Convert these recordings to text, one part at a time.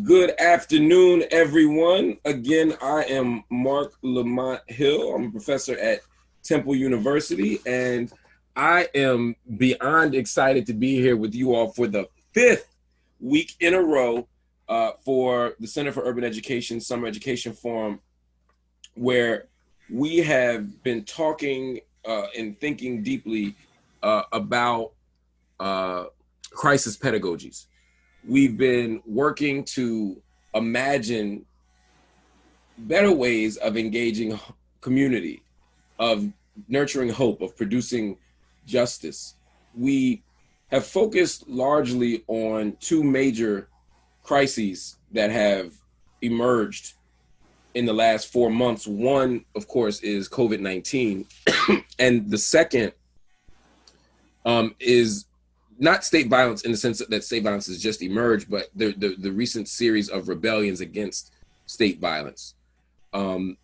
Good afternoon, everyone. Again, I am Mark Lamont Hill. I'm a professor at Temple University, and I am beyond excited to be here with you all for the fifth week in a row for the Center for Urban Education Summer Education Forum, where we have been talking and thinking deeply about crisis pedagogies. We've been working to imagine better ways of engaging community, of nurturing hope, of producing justice. We have focused largely on two major crises that have emerged in the last 4 months. One, of course, is COVID-19, and the second is not state violence in the sense that state violence has just emerged, but the recent series of rebellions against state violence. And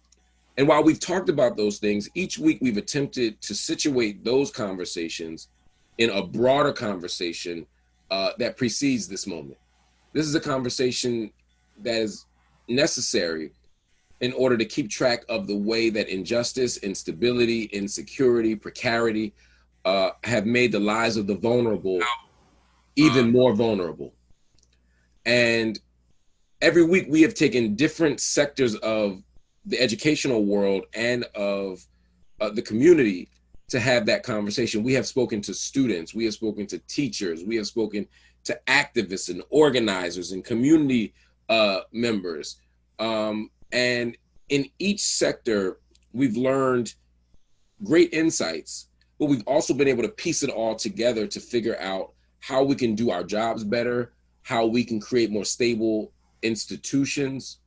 while we've talked about those things, each week we've attempted to situate those conversations in a broader conversation that precedes this moment. This is a conversation that is necessary in order to keep track of the way that injustice, instability, insecurity, precarity have made the lives of the vulnerable even more vulnerable. And every week we have taken different sectors of the educational world and of the community to have that conversation. We have spoken to students, we have spoken to teachers, we have spoken to activists and organizers and community members. And in each sector, we've learned great insights, but we've also been able to piece it all together to figure out how we can do our jobs better, how we can create more stable institutions,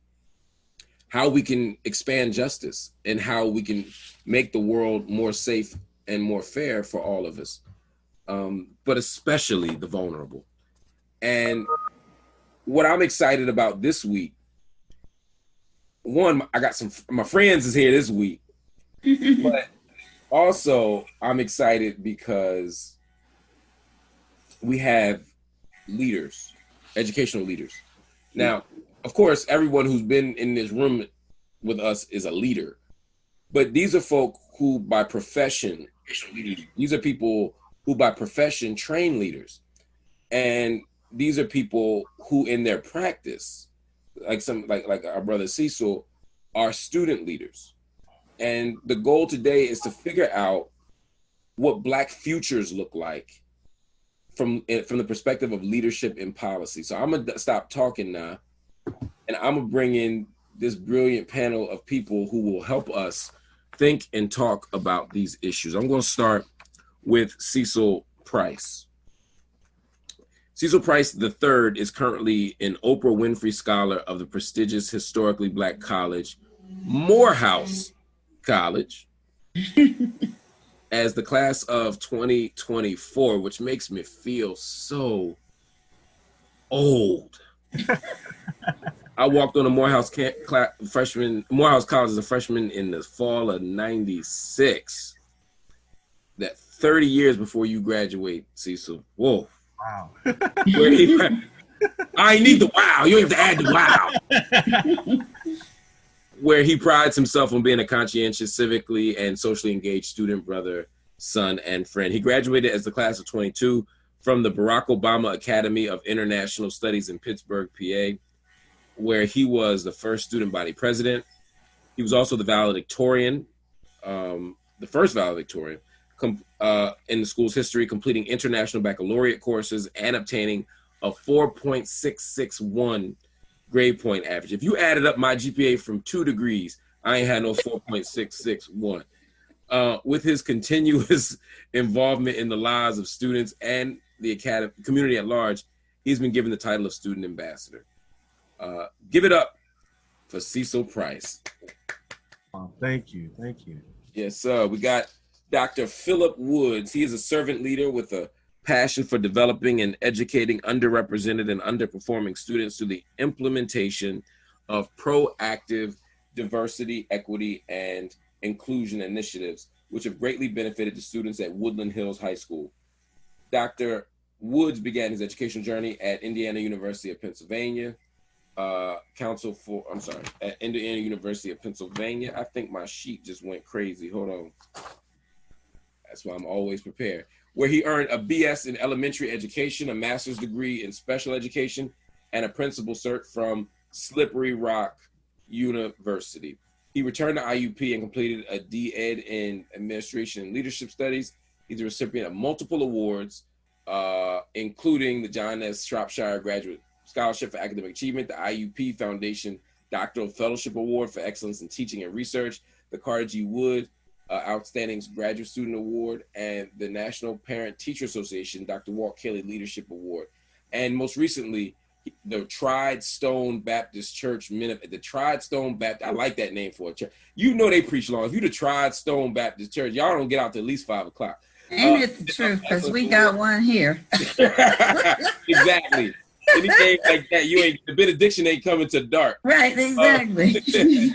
how we can expand justice, and how we can make the world more safe and more fair for all of us, but especially the vulnerable. And what I'm excited about this week, one, I got my friends is here this week, but also I'm excited because we have leaders, educational leaders. Now, of course, everyone who's been in this room with us is a leader, but these are folk who by profession, these are people who by profession train leaders. And these are people who in their practice, like our brother Cecil, are student leaders. And the goal today is to figure out what Black futures look like from the perspective of leadership and policy. So I'm gonna stop talking now, and I'm gonna bring in this brilliant panel of people who will help us think and talk about these issues. I'm gonna start with Cecil Price. Cecil Price III is currently an Oprah Winfrey Scholar of the prestigious historically Black college, Morehouse College, as the class of 2024, which makes me feel so old. I walked on a Morehouse College as a freshman in the fall of '96. That 30 years before you graduate, Cecil. Whoa. Wow. I need the wow. You have to add the wow. Where he prides himself on being a conscientious, civically and socially engaged student, brother, son, and friend. He graduated as the class of 22 from the Barack Obama Academy of International Studies in Pittsburgh, PA, where he was the first student body president. He was also the valedictorian, the first valedictorian in the school's history, completing international baccalaureate courses and obtaining a 4.661 grade point average. If you added up my GPA from 2 degrees, I ain't had no 4.661. With his continuous involvement in the lives of students and the community at large, he's been given the title of student ambassador. Give it up for Cecil Price. Oh, thank you. Yes, sir. We got Dr. Philip Woods. He is a servant leader with a passion for developing and educating underrepresented and underperforming students through the implementation of proactive diversity, equity, and inclusion initiatives, which have greatly benefited the students at Woodland Hills High School. Dr. Woods began his educational journey at Indiana University of Pennsylvania, counsel for, I'm sorry, at Indiana University of Pennsylvania. I think my sheet just went crazy. Hold on. That's why I'm always prepared. Where he earned a BS in elementary education, a master's degree in special education, and a principal cert from Slippery Rock University. He returned to IUP and completed a D.Ed in Administration and Leadership Studies. He's a recipient of multiple awards, including the John S. Shropshire Graduate Scholarship for Academic Achievement, the IUP Foundation Doctoral Fellowship Award for Excellence in Teaching and Research, the Carter G. Wood Outstanding Graduate Student Award, and the National Parent Teacher Association Dr. Walt Kelly Leadership Award. And most recently, the Tried Stone Baptist Church, the Tried Stone Baptist, I like that name for a church. You know they preach long. If you're the Tried Stone Baptist Church, y'all don't get out to at least 5 o'clock. Ain't it the truth? Because we got one here. Exactly. Anything like that, you ain't, the benediction ain't coming to dark. Right, exactly.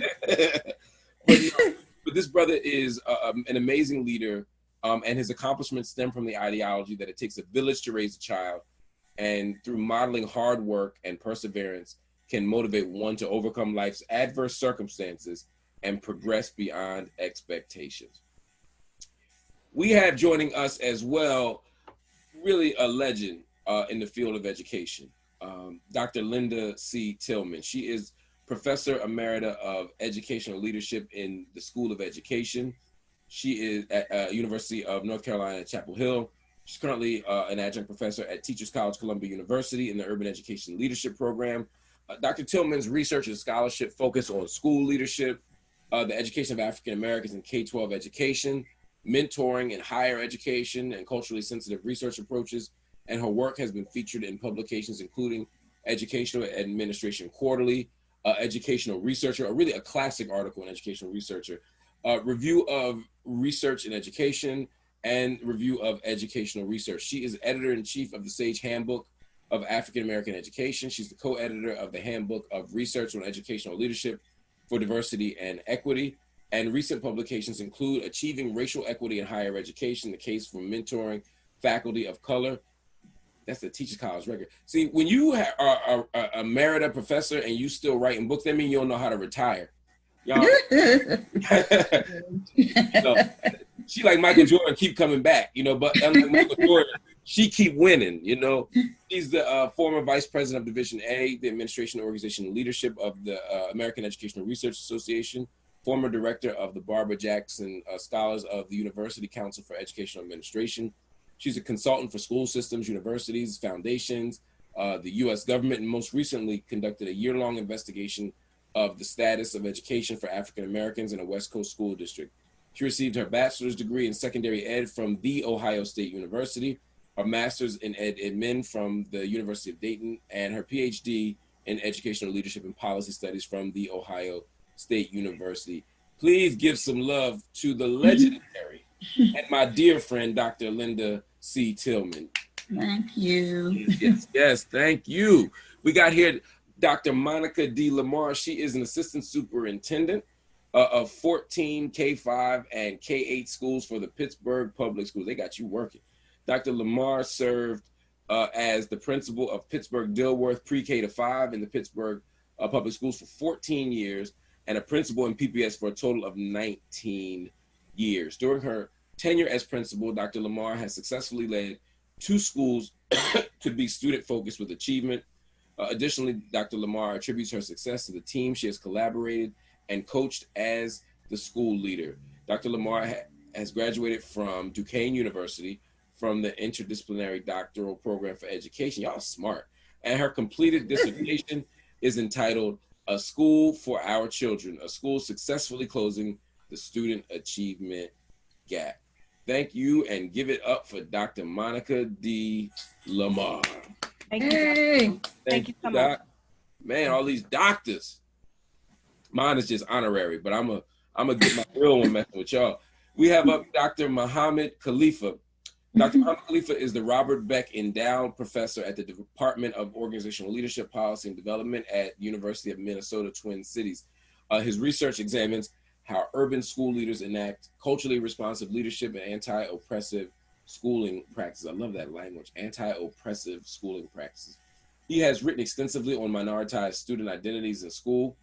But this brother is an amazing leader, and his accomplishments stem from the ideology that it takes a village to raise a child, and through modeling hard work and perseverance can motivate one to overcome life's adverse circumstances and progress beyond expectations. We have joining us as well, really a legend in the field of education, Dr. Linda C. Tillman. She is Professor Emerita of Educational Leadership in the School of Education. She is at University of North Carolina at Chapel Hill. She's currently an adjunct professor at Teachers College Columbia University in the Urban Education Leadership Program. Dr. Tillman's research and scholarship focus on school leadership, the education of African Americans in K-12 education, mentoring in higher education, and culturally sensitive research approaches. And her work has been featured in publications including Educational Administration Quarterly, Educational Researcher, or really a classic article in Educational Researcher, Review of Research in Education, and Review of Educational Research. She is editor-in-chief of the Sage Handbook of African American Education. She's the co-editor of the Handbook of Research on Educational Leadership for Diversity and Equity. And recent publications include Achieving Racial Equity in Higher Education, the Case for Mentoring Faculty of Color. That's the Teachers College record. See, when you are a Emerita professor and you still writing books, that means you don't know how to retire. Y'all, you know, she like Michael Jordan, keep coming back, you know, but unlike Michael Jordan, she keep winning, you know. She's the former vice president of Division A, the Administration, Organization, and Leadership of the American Educational Research Association, former director of the Barbara Jackson Scholars of the University Council for Educational Administration. She's a consultant for school systems, universities, foundations, the U.S. government, and most recently conducted a year-long investigation of the status of education for African Americans in a West Coast school district. She received her bachelor's degree in secondary ed from The Ohio State University, her master's in admin from the University of Dayton, and her PhD in educational leadership and policy studies from The Ohio State University. Please give some love to the legendary and my dear friend, Dr. Linda C. Tillman. Thank you. Yes, thank you. We got here Dr. Monica D. Lamar. She is an assistant superintendent of 14 K-5 and K-8 schools for the Pittsburgh Public Schools. They got you working. Dr. Lamar served as the principal of Pittsburgh Dilworth Pre-K to 5 in the Pittsburgh Public Schools for 14 years and a principal in PPS for a total of 19 years. During her tenure as principal, Dr. Lamar has successfully led 2 schools to be student-focused with achievement. Additionally, Dr. Lamar attributes her success to the team she has collaborated and coached as the school leader. Dr. Lamar has graduated from Duquesne University from the Interdisciplinary Doctoral Program for Education. Y'all smart. And her completed dissertation is entitled A School for Our Children, a school successfully closing the student achievement gap. Thank you, and give it up for Dr. Monica D. Lamar. Thank you. Hey. Thank you so much. Man, all these doctors. Mine is just honorary, but I'm gonna get my real one messing with y'all. We have up Dr. Muhammad Khalifa. Dr. Muhammad Khalifa is the Robert Beck Endowed Professor at the Department of Organizational Leadership, Policy, and Development at University of Minnesota, Twin Cities. His research examines how urban school leaders enact culturally responsive leadership and anti-oppressive schooling practices. I love that language, anti-oppressive schooling practices. He has written extensively on minoritized student identities in school,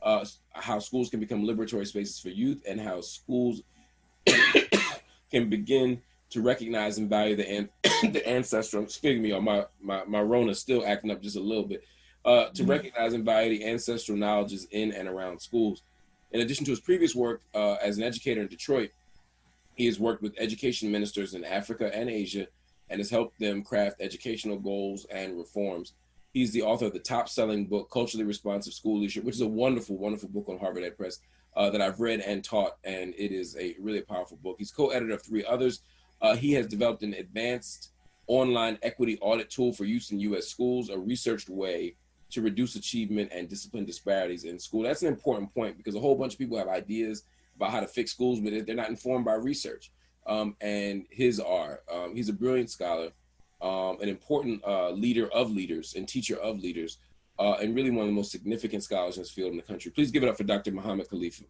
how schools can become liberatory spaces for youth, and how schools can begin to recognize and value the ancestral. Excuse me, or my Rona's still acting up just a little bit. To recognize and value the ancestral knowledges in and around schools. In addition to his previous work as an educator in Detroit, he has worked with education ministers in Africa and Asia and has helped them craft educational goals and reforms. He's the author of the top-selling book, Culturally Responsive School Leadership, which is a wonderful, wonderful book on Harvard Ed Press that I've read and taught, and it is a really powerful book. He's co-editor of 3 others. He has developed an advanced online equity audit tool for use in U.S. schools, a researched way to reduce achievement and discipline disparities in school. That's an important point because a whole bunch of people have ideas about how to fix schools, but they're not informed by research. And his are. He's a brilliant scholar, an important leader of leaders and teacher of leaders, and really one of the most significant scholars in this field in the country. Please give it up for Dr. Muhammad Khalifa.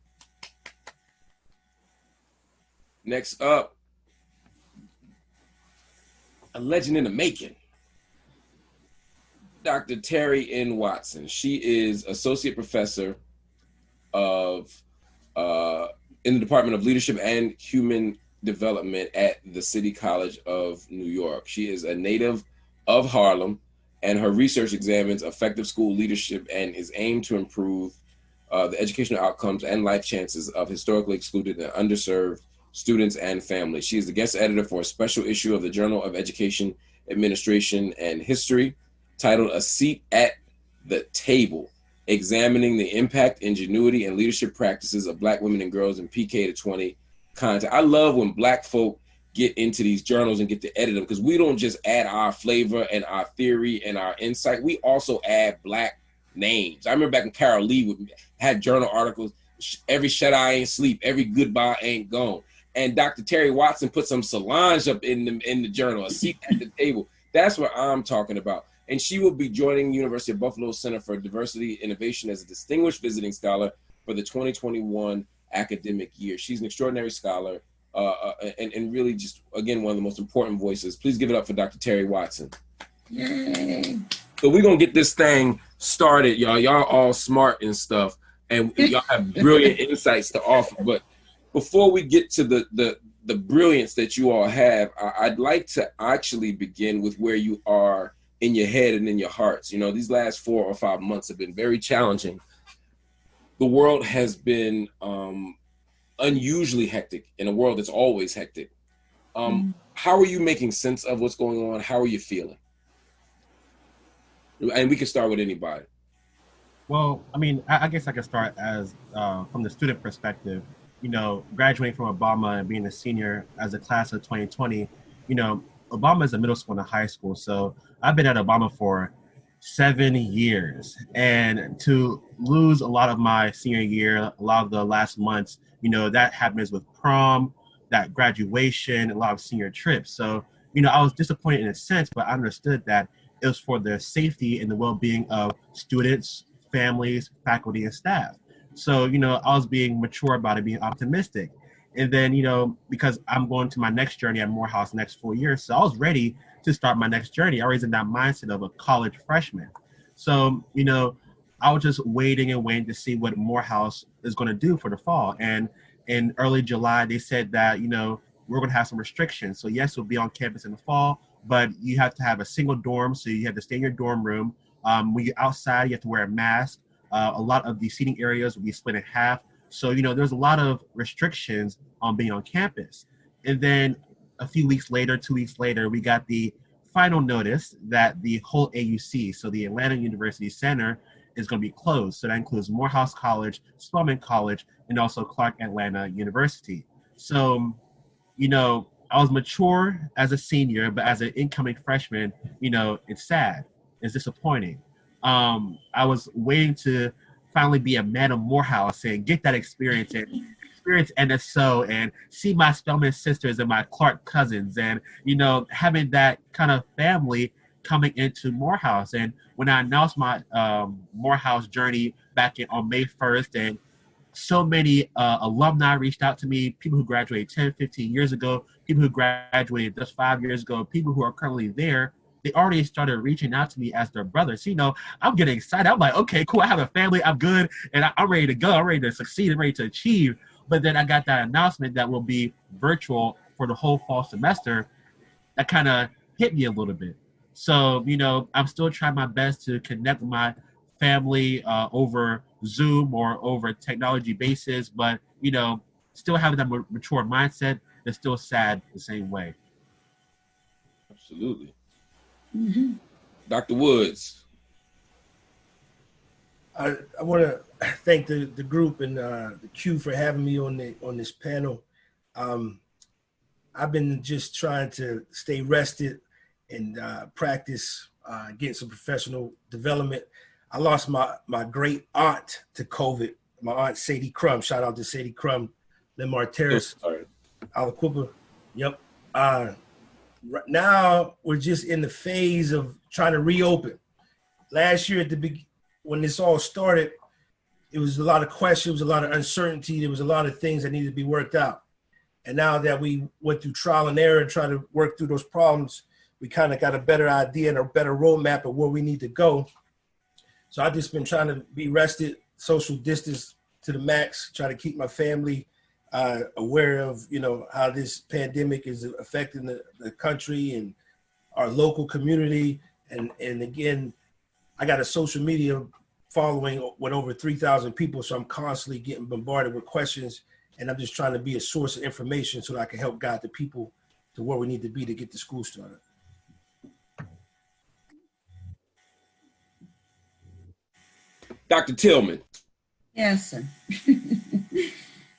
Next up, a legend in the making, Dr. Terry N. Watson. She is associate professor of in the Department of Leadership and Human Development at the City College of New York. She is a native of Harlem, and her research examines effective school leadership and is aimed to improve the educational outcomes and life chances of historically excluded and underserved students and families. She is the guest editor for a special issue of the Journal of Education, Administration, and History, titled A Seat at the Table, examining the impact, ingenuity, and leadership practices of Black women and girls in PK to 20 content. I love when Black folk get into these journals and get to edit them, because we don't just add our flavor and our theory and our insight. We also add Black names. I remember back when Carol Lee would have journal articles, every shut eye ain't sleep, every goodbye ain't gone. And Dr. Terry Watson put some Solange up in the journal, a seat at the table. That's what I'm talking about. And she will be joining University of Buffalo Center for Diversity Innovation as a distinguished visiting scholar for the 2021 academic year. She's an extraordinary scholar and really just, again, one of the most important voices. Please give it up for Dr. Terry Watson. Yay. So we're going to get this thing started, y'all. Y'all all smart and stuff, and y'all have brilliant insights to offer. But before we get to the brilliance that you all have, I'd like to actually begin with where you are in your head and in your hearts. You know, these last 4 or 5 months have been very challenging. The world has been unusually hectic in a world that's always hectic. How are you making sense of what's going on? How are you feeling? And we can start with anybody. Well, I mean, I guess I could start as from the student perspective. You know, graduating from Obama and being a senior as a class of 2020, you know, Obama is a middle school and a high school. So I've been at Obama for 7 years. And to lose a lot of my senior year, a lot of the last months, you know, that happens with prom, that graduation, a lot of senior trips. So, you know, I was disappointed in a sense, but I understood that it was for the safety and the well-being of students, families, faculty, and staff. So, you know, I was being mature about it, being optimistic. And then, you know, because I'm going to my next journey at Morehouse next 4 years, so I was ready to start my next journey. I was in that mindset of a college freshman. So, you know, I was just waiting and waiting to see what Morehouse is going to do for the fall. And in early July, they said that, you know, we're going to have some restrictions. So yes, we'll be on campus in the fall, but you have to have a single dorm. So you have to stay in your dorm room. When you're outside, you have to wear a mask. A lot of the seating areas will be split in half. So, you know, there's a lot of restrictions on being on campus. And then a few weeks later, 2 weeks later, we got the final notice that the whole AUC, so the Atlanta University Center, is going to be closed. So that includes Morehouse College, Spelman College, and also Clark Atlanta University. So, you know, I was mature as a senior, but as an incoming freshman, you know, it's sad. It's disappointing. I was waiting to finally be a man of Morehouse and get that experience and experience NSO and see my Spelman sisters and my Clark cousins and, you know, having that kind of family coming into Morehouse. And when I announced my Morehouse journey back on May 1st, and so many alumni reached out to me, people who graduated 10, 15 years ago, people who graduated just 5 years ago, people who are currently there, they already started reaching out to me as their brothers. So, I'm getting excited. I'm like, okay, cool. I have a family. I'm good. And I'm ready to go. I'm ready to succeed. I'm ready to achieve. But then I got that announcement that will be virtual for the whole fall semester. That kind of hit me a little bit. So, I'm still trying my best to connect with my family over Zoom or over technology basis, but, still having that mature mindset is still sad the same way. Absolutely. Mm-hmm. Dr. Woods. I want to thank the group and the Q for having me on this panel. I've been just trying to stay rested and practice getting some professional development. I lost my great aunt to COVID. My aunt Sadie Crum. Shout out to Sadie Crum, Lemar Terrace, Aliquippa. Yep. Right now we're just in the phase of trying to reopen. Last year when this all started, it was a lot of questions, a lot of uncertainty. There was a lot of things that needed to be worked out. And now that we went through trial and error and try to work through those problems, we kind of got a better idea and a better roadmap of where we need to go. So I've just been trying to be rested, social distance to the max, try to keep my family aware of, how this pandemic is affecting the country and our local community. And again, I got a social media following with over 3,000 people. So I'm constantly getting bombarded with questions, and I'm just trying to be a source of information so that I can help guide the people to where we need to be to get the school started. Dr. Tillman. Yes, sir.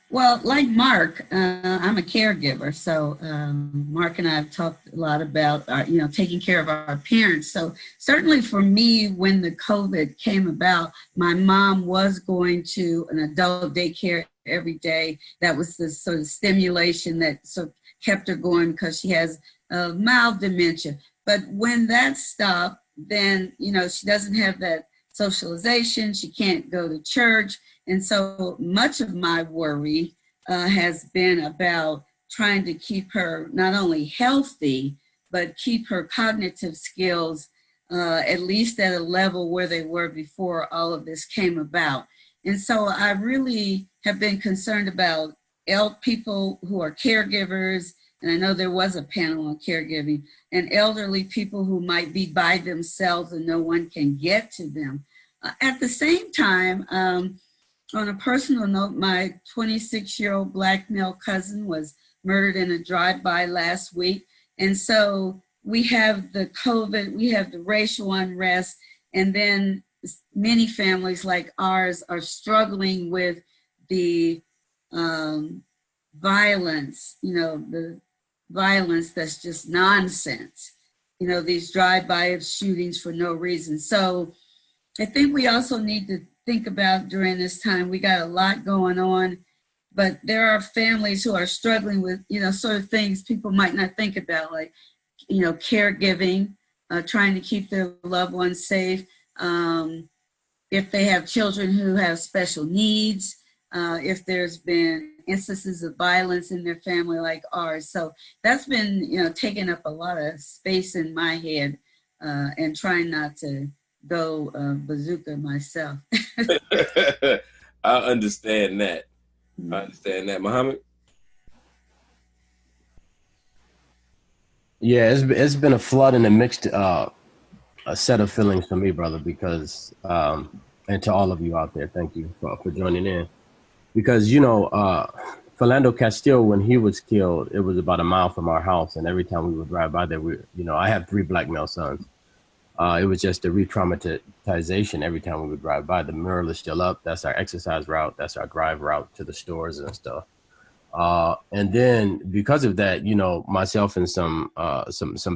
Well, like Mark, I'm a caregiver. So Mark and I have talked a lot about, taking care of our parents. So certainly for me, when the COVID came about, my mom was going to an adult daycare every day. That was the sort of stimulation that sort of kept her going because she has mild dementia. But when that stopped, then, she doesn't have that socialization. She can't go to church. And so much of my worry has been about trying to keep her not only healthy, but keep her cognitive skills at least at a level where they were before all of this came about. And so I really have been concerned about people who are caregivers, and I know there was a panel on caregiving, and elderly people who might be by themselves and no one can get to them. At the same time, on a personal note, my 26-year-old Black male cousin was murdered in a drive-by last week. And so we have the COVID, we have the racial unrest, and then many families like ours are struggling with the violence, the violence that's just nonsense, these drive-by shootings for no reason. So I think we also need to think about during this time, we got a lot going on, but there are families who are struggling with, sort of things people might not think about, like, caregiving, trying to keep their loved ones safe. If they have children who have special needs, if there's been instances of violence in their family like ours. So that's been, taking up a lot of space in my head and trying not to go bazooka myself. I understand that. Muhammad? Yeah, it's been a flood and a mixed a set of feelings for me, brother, because and to all of you out there, thank you for joining in. Because, Philando Castile, when he was killed, it was about a mile from our house, and every time we would drive by there, I have 3 Black male sons. It was just a re-traumatization every time we would drive by. The mural is still up. That's our exercise route. That's our drive route to the stores and stuff. And then because of that, myself and some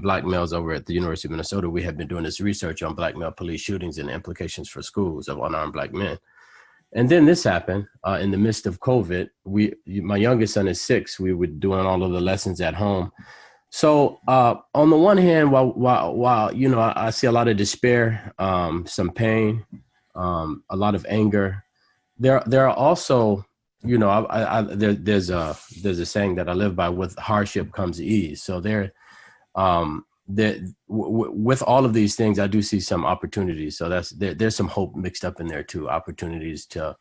Black males over at the University of Minnesota, we have been doing this research on Black male police shootings and the implications for schools of unarmed Black men. And then this happened in the midst of COVID. My youngest son is 6. We were doing all of the lessons at home. So on the one hand, while I see a lot of despair, some pain, a lot of anger, there are also, there's a saying that I live by: with hardship comes ease. So with all of these things, I do see some opportunities. So there's some hope mixed up in there too. Opportunities to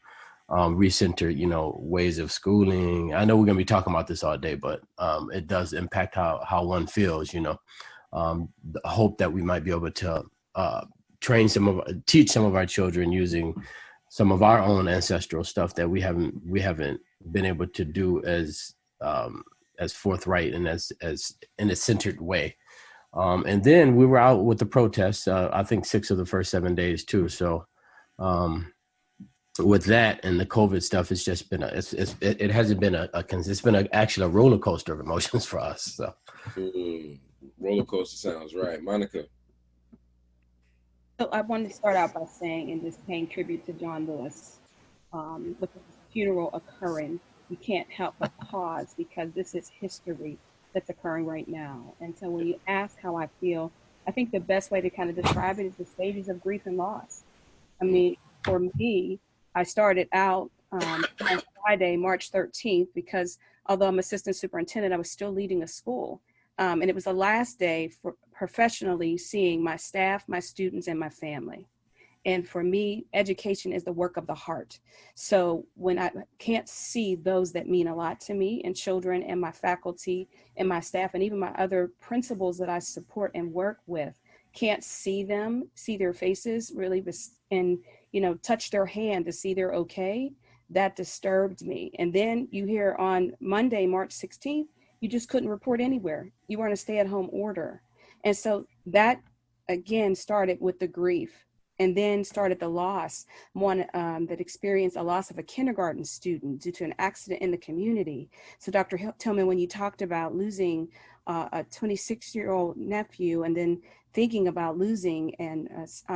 recenter, ways of schooling. I know we're going to be talking about this all day, but it does impact how one feels, the hope that we might be able to teach some of our children using some of our own ancestral stuff that we haven't been able to do as forthright and as in a centered way. And then we were out with the protests, I think 6 of the first 7 days too. So with that and the COVID stuff, it's just been it hasn't been it's been actually a roller coaster of emotions for us. So roller coaster sounds right. Monica. So I wanted to start out by saying and just paying tribute to John Lewis. With his funeral occurring, you can't help but pause because this is history that's occurring right now. And so when you ask how I feel, I think the best way to kind of describe it is the stages of grief and loss. I mean, for me, I started out on Friday, March 13th, because although I'm assistant superintendent, I was still leading a school. And it was the last day for professionally seeing my staff, my students, and my family. And for me, education is the work of the heart. So when I can't see those that mean a lot to me and children and my faculty and my staff and even my other principals that I support and work with, can't see them, see their faces really, and touch their hand to see they're okay, that disturbed me. And then you hear on Monday, March 16th, you just couldn't report anywhere. You were in a stay-at-home order. And so that, again, started with the grief. And then started the loss, one that experienced a loss of a kindergarten student due to an accident in the community. So Dr. Tillman, when you talked about losing a 26-year-old nephew and then thinking about losing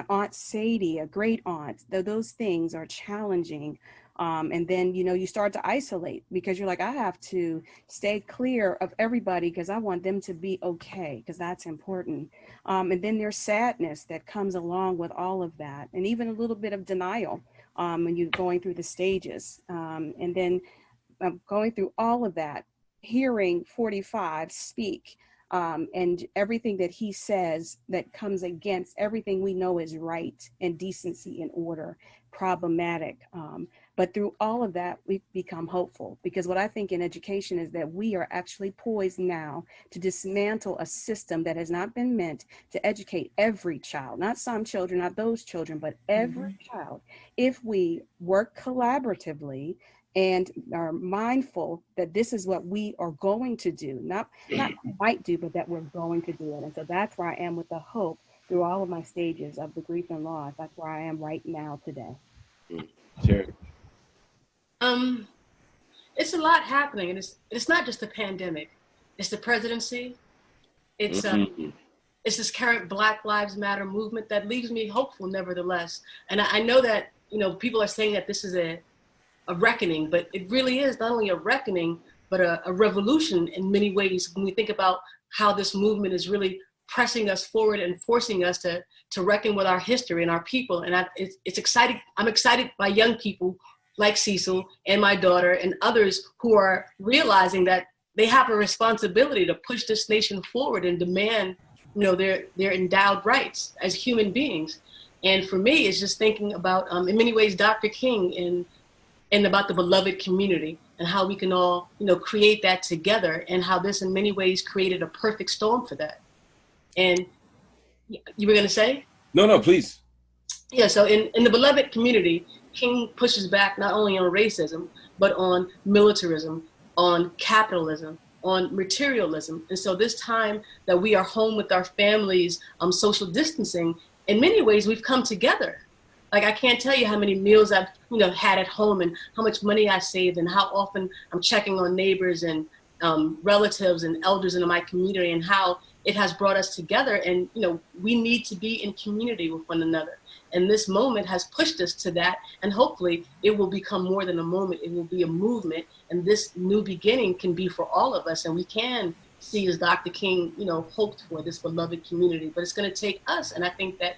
Aunt Sadie, a great aunt, those things are challenging. And then, you start to isolate because you're like, I have to stay clear of everybody because I want them to be okay, because that's important. And then there's sadness that comes along with all of that, and even a little bit of denial when you're going through the stages. And then going through all of that, hearing 45 speak and everything that he says that comes against everything we know is right and decency and order, problematic. But through all of that, we've become hopeful, because what I think in education is that we are actually poised now to dismantle a system that has not been meant to educate every child, not some children, not those children, but every child. If we work collaboratively and are mindful that this is what we are going to do, not might do, but that we're going to do it. And so that's where I am with the hope through all of my stages of the grief and loss. That's where I am right now today. Sure. It's a lot happening, and it's not just the pandemic. It's the presidency. It's this current Black Lives Matter movement that leaves me hopeful, nevertheless. And I know that people are saying that this is a reckoning, but it really is not only a reckoning, but a revolution in many ways. When we think about how this movement is really pressing us forward and forcing us to reckon with our history and our people, and it's exciting. I'm excited by young people like Cecil and my daughter and others who are realizing that they have a responsibility to push this nation forward and demand, their endowed rights as human beings. And for me, it's just thinking about, in many ways, Dr. King and about the beloved community and how we can all, create that together, and how this in many ways created a perfect storm for that. And you were going to say? No, please. Yeah, so in the beloved community, King pushes back not only on racism, but on militarism, on capitalism, on materialism. And so this time that we are home with our families, social distancing, in many ways we've come together. Like, I can't tell you how many meals I've had at home, and how much money I saved, and how often I'm checking on neighbors and relatives and elders in my community, and how it has brought us together. And we need to be in community with one another. And this moment has pushed us to that. And hopefully it will become more than a moment. It will be a movement. And this new beginning can be for all of us. And we can see, as Dr. King, hoped for, this beloved community. But it's going to take us. And I think that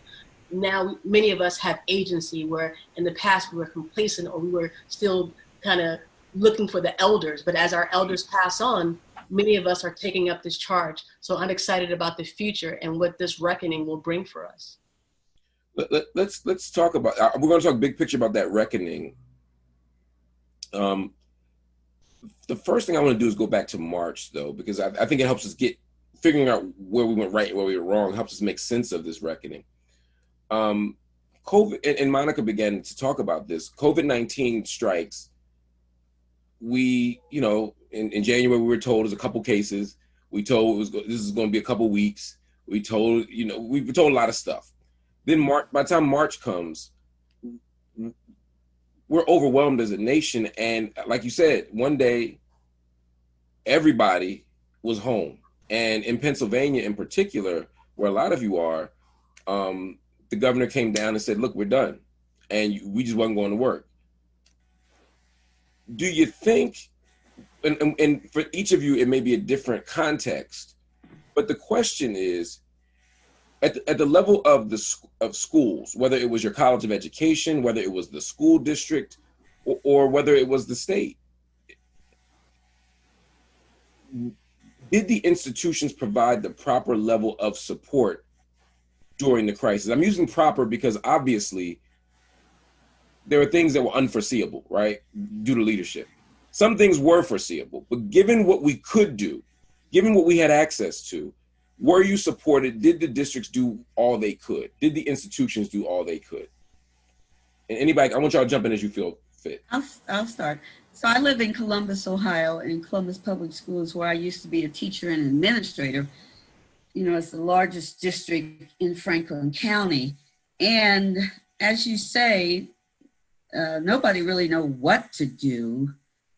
now many of us have agency, where in the past we were complacent, or we were still kind of looking for the elders. But as our elders pass on, many of us are taking up this charge. So I'm excited about the future and what this reckoning will bring for us. Let's talk about, we're going to talk big picture about that reckoning. The first thing I want to do is go back to March, though, because I think it helps us figuring out where we went right and where we were wrong, helps us make sense of this reckoning. COVID, and Monica began to talk about this, COVID-19 strikes. We, in January, we were told there's a couple cases. We told this is going to be a couple weeks. We told, we were told a lot of stuff. Then by the time March comes, we're overwhelmed as a nation. And like you said, one day, everybody was home. And in Pennsylvania in particular, where a lot of you are, the governor came down and said, look, we're done. And we just wasn't going to work. Do you think, and for each of you, it may be a different context, but the question is, at the level of schools, whether it was your college of education, whether it was the school district, or whether it was the state, did the institutions provide the proper level of support during the crisis? I'm using proper because obviously there are things that were unforeseeable, right, due to leadership. Some things were foreseeable, but given what we could do, given what we had access to, were you supported? Did the districts do all they could? Did the institutions do all they could? And anybody, I want y'all to jump in as you feel fit. I'll start. So I live in Columbus, Ohio, in Columbus Public Schools, where I used to be a teacher and administrator. It's the largest district in Franklin County. And as you say, nobody really know what to do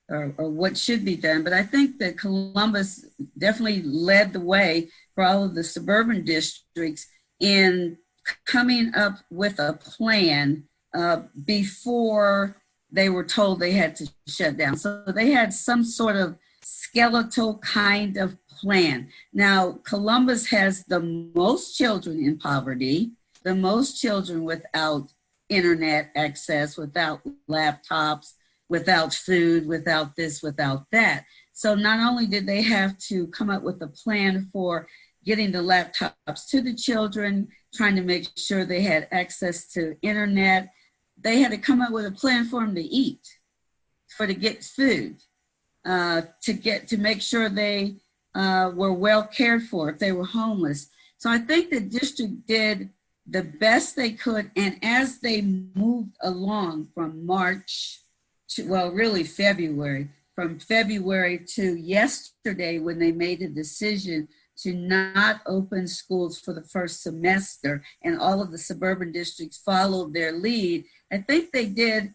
or what should be done. But I think that Columbus definitely led the way for all of the suburban districts in coming up with a plan before they were told they had to shut down. So they had some sort of skeletal kind of plan. Now, Columbus has the most children in poverty, the most children without internet access, without laptops, without food, without this, without that. So not only did they have to come up with a plan for getting the laptops to the children, trying to make sure they had access to internet, they had to come up with a plan for them to eat, to get food, to make sure they were well cared for if they were homeless. So I think the district did the best they could. And as they moved along from March to, really February, from February to yesterday, when they made a decision to not open schools for the first semester, and all of the suburban districts followed their lead, I think they did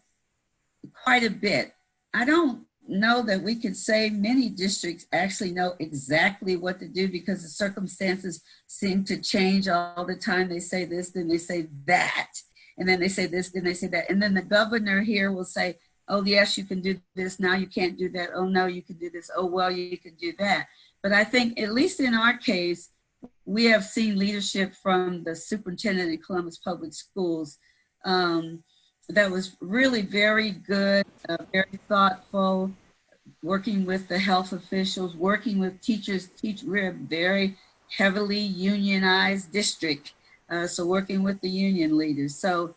quite a bit. I don't know that we could say many districts actually know exactly what to do, because the circumstances seem to change all the time. They say this, then they say that, and then they say this, then they say that. And then the governor here will say, oh, yes, you can do this. Now you can't do that. Oh, no, you can do this. Oh, well, you can do that. But I think, at least in our case, we have seen leadership from the superintendent in Columbus Public Schools that was really very good, very thoughtful, working with the health officials, working with teachers. We're a very heavily unionized district, so working with the union leaders. So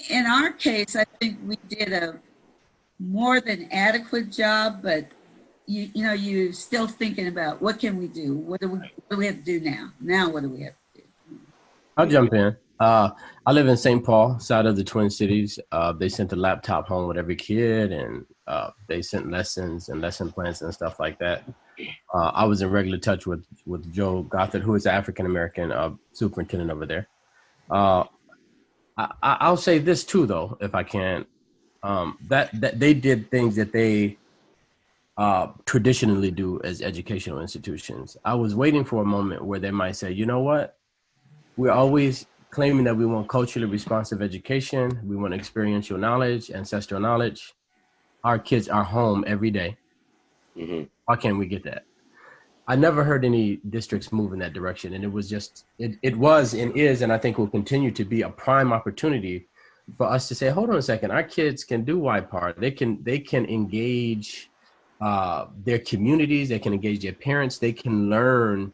in our case, I think we did a more than adequate job, but you're still thinking about, what can we do? What do we have to do now? Now, what do we have to do? I'll jump in. I live in St. Paul, side of the Twin Cities. They sent a laptop home with every kid, and they sent lessons and lesson plans and stuff like that. I was in regular touch with Joe Gothard, who is the African-American superintendent over there. I'll say this too, though, if I can, that they did things that they traditionally do as educational institutions. I was waiting for a moment where they might say, you know what, we're always claiming that we want culturally responsive education, we want experiential knowledge, ancestral knowledge. Our kids are home every day. Mm-hmm. Why can't we get that? I never heard any districts move in that direction, and it was just, it was and is, and I think will continue to be a prime opportunity for us to say, hold on a second, our kids can do YPAR. They can engage their communities, they can engage their parents, they can learn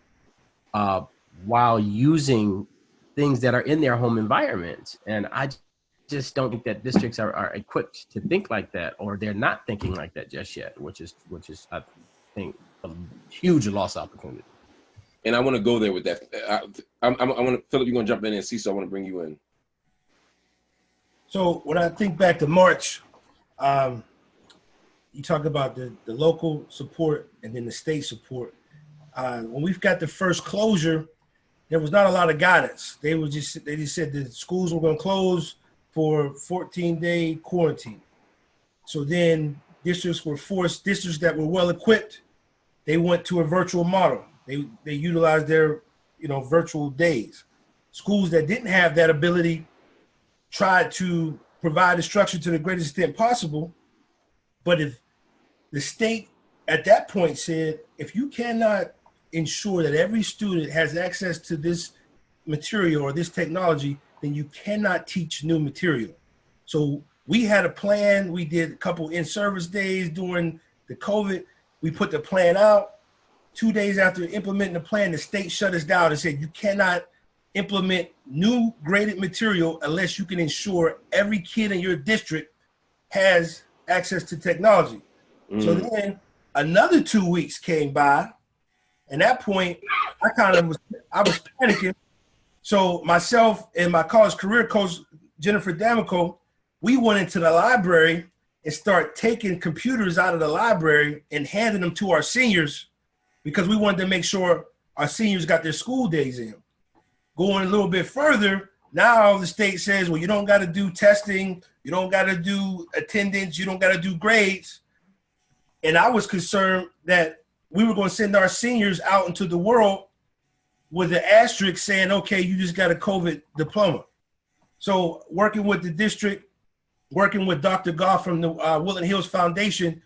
while using things that are in their home environment. And I just don't think that districts are equipped to think like that, or they're not thinking like that just yet, which is I think a huge lost opportunity. And I want to go there with that. I want to, Philip, you're going to jump in, and Cecil, I want to bring you in. So when I think back to March, you talk about the local support and then the state support. When we've got the first closure, there was not a lot of guidance. They just said the schools were going to close for 14-day quarantine. So then districts that were well equipped, they went to a virtual model. They utilized their virtual days. Schools that didn't have that ability tried to provide instruction to the greatest extent possible. But if the state at that point said, if you cannot ensure that every student has access to this material or this technology, then you cannot teach new material. So we had a plan. We did a couple in-service days during the COVID. We put the plan out. 2 days after implementing the plan, the state shut us down and said, you cannot implement new graded material unless you can ensure every kid in your district has access to technology. So then another 2 weeks came by. And at that point, I was panicking. So myself and my college career coach, Jennifer D'Amico, we went into the library and start taking computers out of the library and handing them to our seniors, because we wanted to make sure our seniors got their school days in. Going a little bit further, now the state says, well, you don't got to do testing, you don't got to do attendance, you don't got to do grades. And I was concerned that we were going to send our seniors out into the world with an asterisk saying, okay, you just got a COVID diploma. So working with the district, working with Dr. Goff from the Woodland Hills Foundation,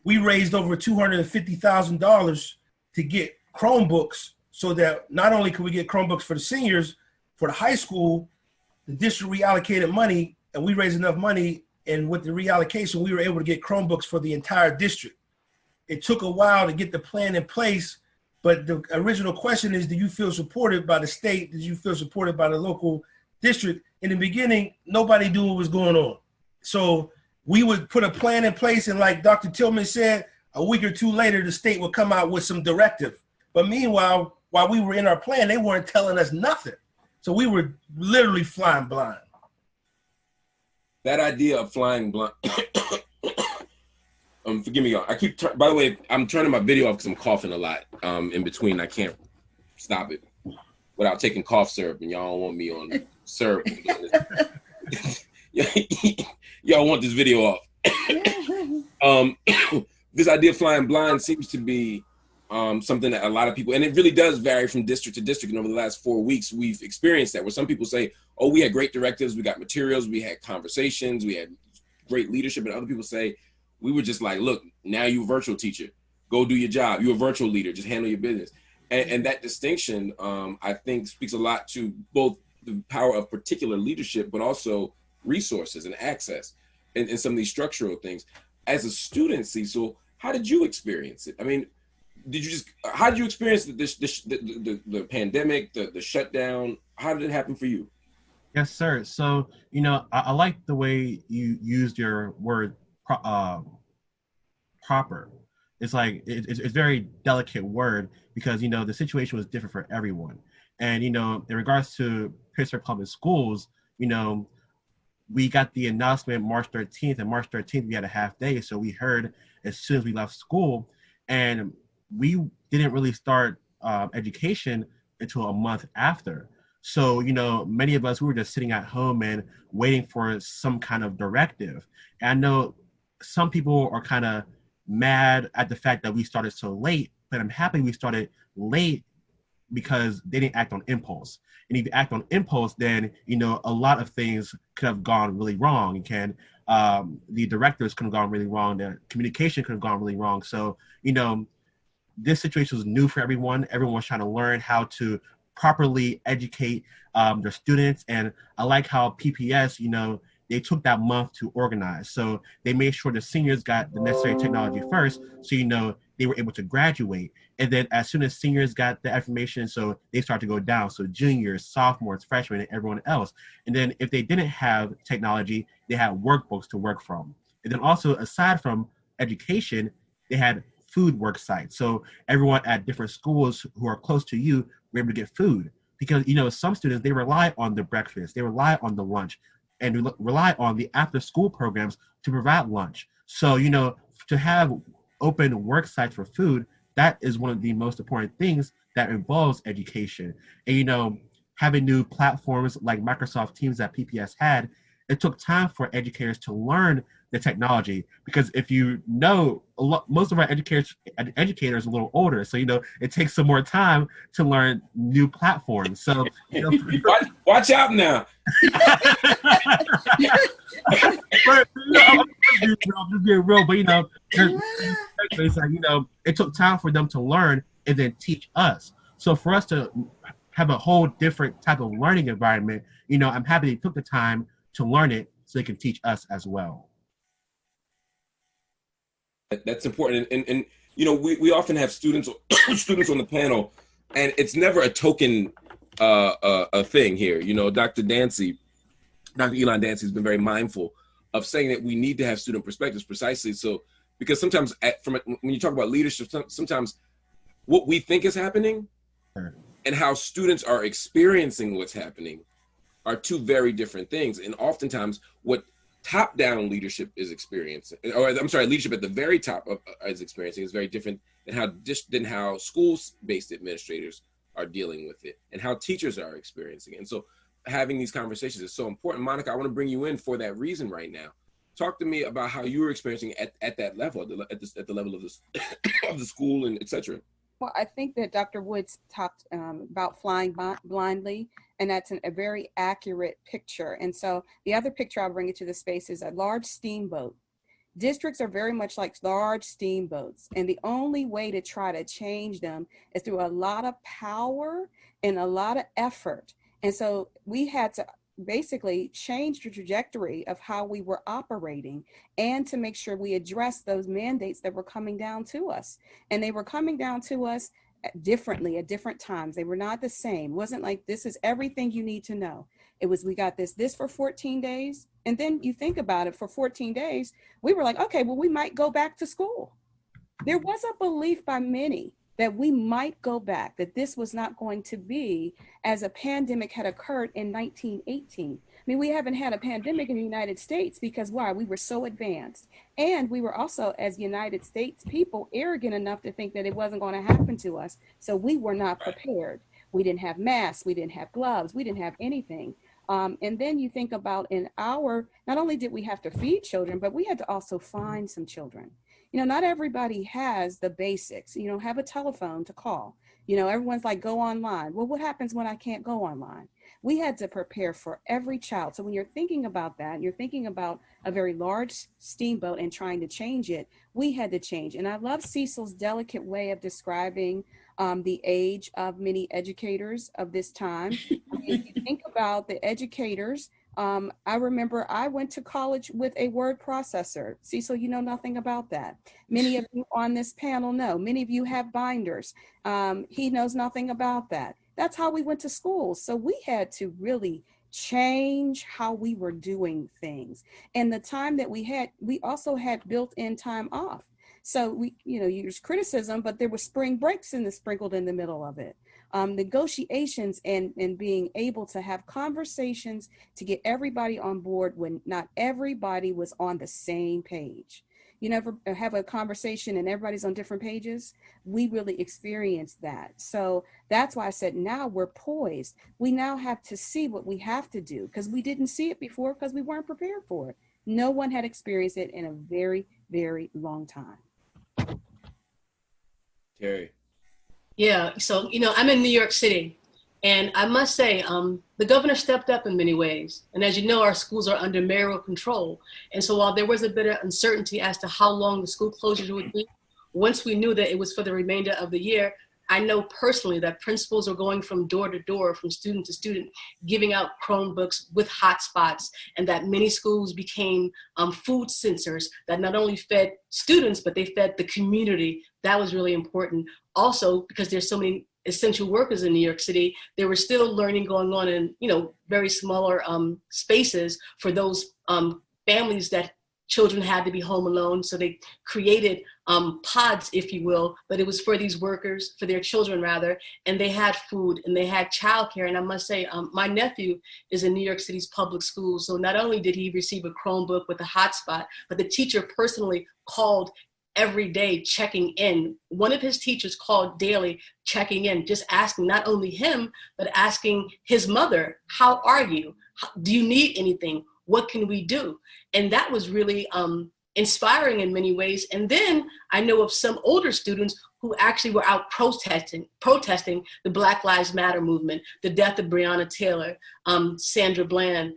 we raised over $250,000 to get Chromebooks, so that not only could we get Chromebooks for the seniors, for the high school, the district reallocated money and we raised enough money. And with the reallocation, we were able to get Chromebooks for the entire district. It took a while to get the plan in place, but the original question is, do you feel supported by the state? Did you feel supported by the local district? In the beginning, nobody knew what was going on. So we would put a plan in place, and like Dr. Tillman said, a week or two later, the state would come out with some directive. But meanwhile, while we were in our plan, they weren't telling us nothing. So we were literally flying blind. That idea of flying blind, forgive me, y'all. By the way, I'm turning my video off because I'm coughing a lot in between. I can't stop it without taking cough syrup, and y'all don't want me on syrup. Y'all want this video off. This idea of flying blind seems to be something that a lot of people, and it really does vary from district to district. And over the last 4 weeks, we've experienced that, where some people say, oh, we had great directives, we got materials, we had conversations, we had great leadership. And other people say, we were just like, look, now you're a virtual teacher. Go do your job. You're a virtual leader. Just handle your business. And that distinction, I think, speaks a lot to both the power of particular leadership, but also resources and access and some of these structural things. As a student, Cecil, how did you experience it? I mean, how did you experience the pandemic, the shutdown? How did it happen for you? Yes, sir. So, I like the way you used your word proper. It's like, it's a very delicate word, because, the situation was different for everyone. And, in regards to Pittsburgh Public Schools, we got the announcement March 13th, and March 13th, we had a half day. So we heard as soon as we left school, and we didn't really start education until a month after. So, many of us, we were just sitting at home and waiting for some kind of directive. And I know some people are kind of mad at the fact that we started so late, but I'm happy we started late because they didn't act on impulse. And if you act on impulse, then, a lot of things could have gone really wrong. The directors could have gone really wrong. The communication could have gone really wrong. So, this situation was new for everyone. Everyone was trying to learn how to properly educate their students. And I like how PPS, they took that month to organize. So they made sure the seniors got the necessary technology first, so they were able to graduate. And then as soon as seniors got the information, so they start to go down. So juniors, sophomores, freshmen, and everyone else. And then if they didn't have technology, they had workbooks to work from. And then also, aside from education, they had food work sites. So everyone at different schools who are close to you were able to get food. Because, some students, they rely on the breakfast, they rely on the lunch, and rely on the after school programs to provide lunch. So, to have open work sites for food, that is one of the most important things that involves education. And, having new platforms like Microsoft Teams that PPS had, it took time for educators to learn the technology, because if most of our educators are a little older, so it takes some more time to learn new platforms. So watch out now. But, I'm just being real, but it's like, it took time for them to learn and then teach us. So for us to have a whole different type of learning environment, I'm happy they took the time to learn it so they can teach us as well. That's important. And we often have students on the panel, and it's never a token a thing here. Dr. Elon Dancy has been very mindful of saying that we need to have student perspectives, precisely so, because sometimes when you talk about leadership, sometimes what we think is happening and how students are experiencing what's happening are two very different things. And oftentimes what top-down leadership is experiencing, or I'm sorry, leadership at the very top is experiencing, is very different than how schools-based administrators are dealing with it, and how teachers are experiencing it. And so having these conversations is so important. Monica, I want to bring you in for that reason right now. Talk to me about how you were experiencing at that level, at the level of the school and et cetera. Well, I think that Dr. Woods talked about flying blindly, and that's a very accurate picture. And so the other picture I'll bring into the space is a large steamboat. Districts are very much like large steamboats, and the only way to try to change them is through a lot of power and a lot of effort. And so we had to basically change the trajectory of how we were operating, and to make sure we addressed those mandates that were coming down to us. And they were coming down to us differently at different times. They were not the same. It wasn't like, this is everything you need to know. It was, we got this for 14 days. And then you think about it, for 14 days, we were like, okay, well, we might go back to school. There was a belief by many that we might go back, that this was not going to be as a pandemic had occurred in 1918. I mean, we haven't had a pandemic in the United States because why? We were so advanced. And we were also, as United States people, arrogant enough to think that it wasn't going to happen to us. So we were not prepared. We didn't have masks, we didn't have gloves, we didn't have anything. And then you think about not only did we have to feed children, but we had to also find some children. Not everybody has the basics, have a telephone to call. Everyone's like, go online. Well, what happens when I can't go online? We had to prepare for every child. So when you're thinking about that, you're thinking about a very large steamboat and trying to change it, we had to change. And I love Cecil's delicate way of describing the age of many educators of this time. If you think about the educators, I remember I went to college with a word processor. Cecil, you know nothing about that. Many of you on this panel know. Many of you have binders. He knows nothing about that. That's how we went to school. So we had to really change how we were doing things. And the time that we also had built-in time off. So we, use criticism, but there were spring breaks sprinkled in the middle of it. Negotiations and being able to have conversations to get everybody on board when not everybody was on the same page. You never have a conversation and everybody's on different pages. We really experienced that. So that's why I said now we're poised. We now have to see what we have to do, because we didn't see it before because we weren't prepared for it. No one had experienced it in a very, very long time. Terry. Yeah, so, I'm in New York City, and I must say, the governor stepped up in many ways. And as you know, our schools are under mayoral control. And so while there was a bit of uncertainty as to how long the school closures would be, once we knew that it was for the remainder of the year, I know personally that principals are going from door to door, from student to student, giving out Chromebooks with hotspots, and that many schools became food sensors that not only fed students, but they fed the community. That was really important. Also, because there's so many essential workers in New York City, there was still learning going on in, very smaller spaces for those families that children had to be home alone. So they created pods, if you will, but it was for these workers, for their children rather, and they had food and they had childcare. And I must say, my nephew is in New York City's public schools. So not only did he receive a Chromebook with a hotspot, but the teacher personally called every day checking in. One of his teachers called daily checking in, just asking not only him, but asking his mother, how are you? Do you need anything? What can we do? And that was really inspiring in many ways. And then I know of some older students who actually were out protesting the Black Lives Matter movement, the death of Breonna Taylor, Sandra Bland,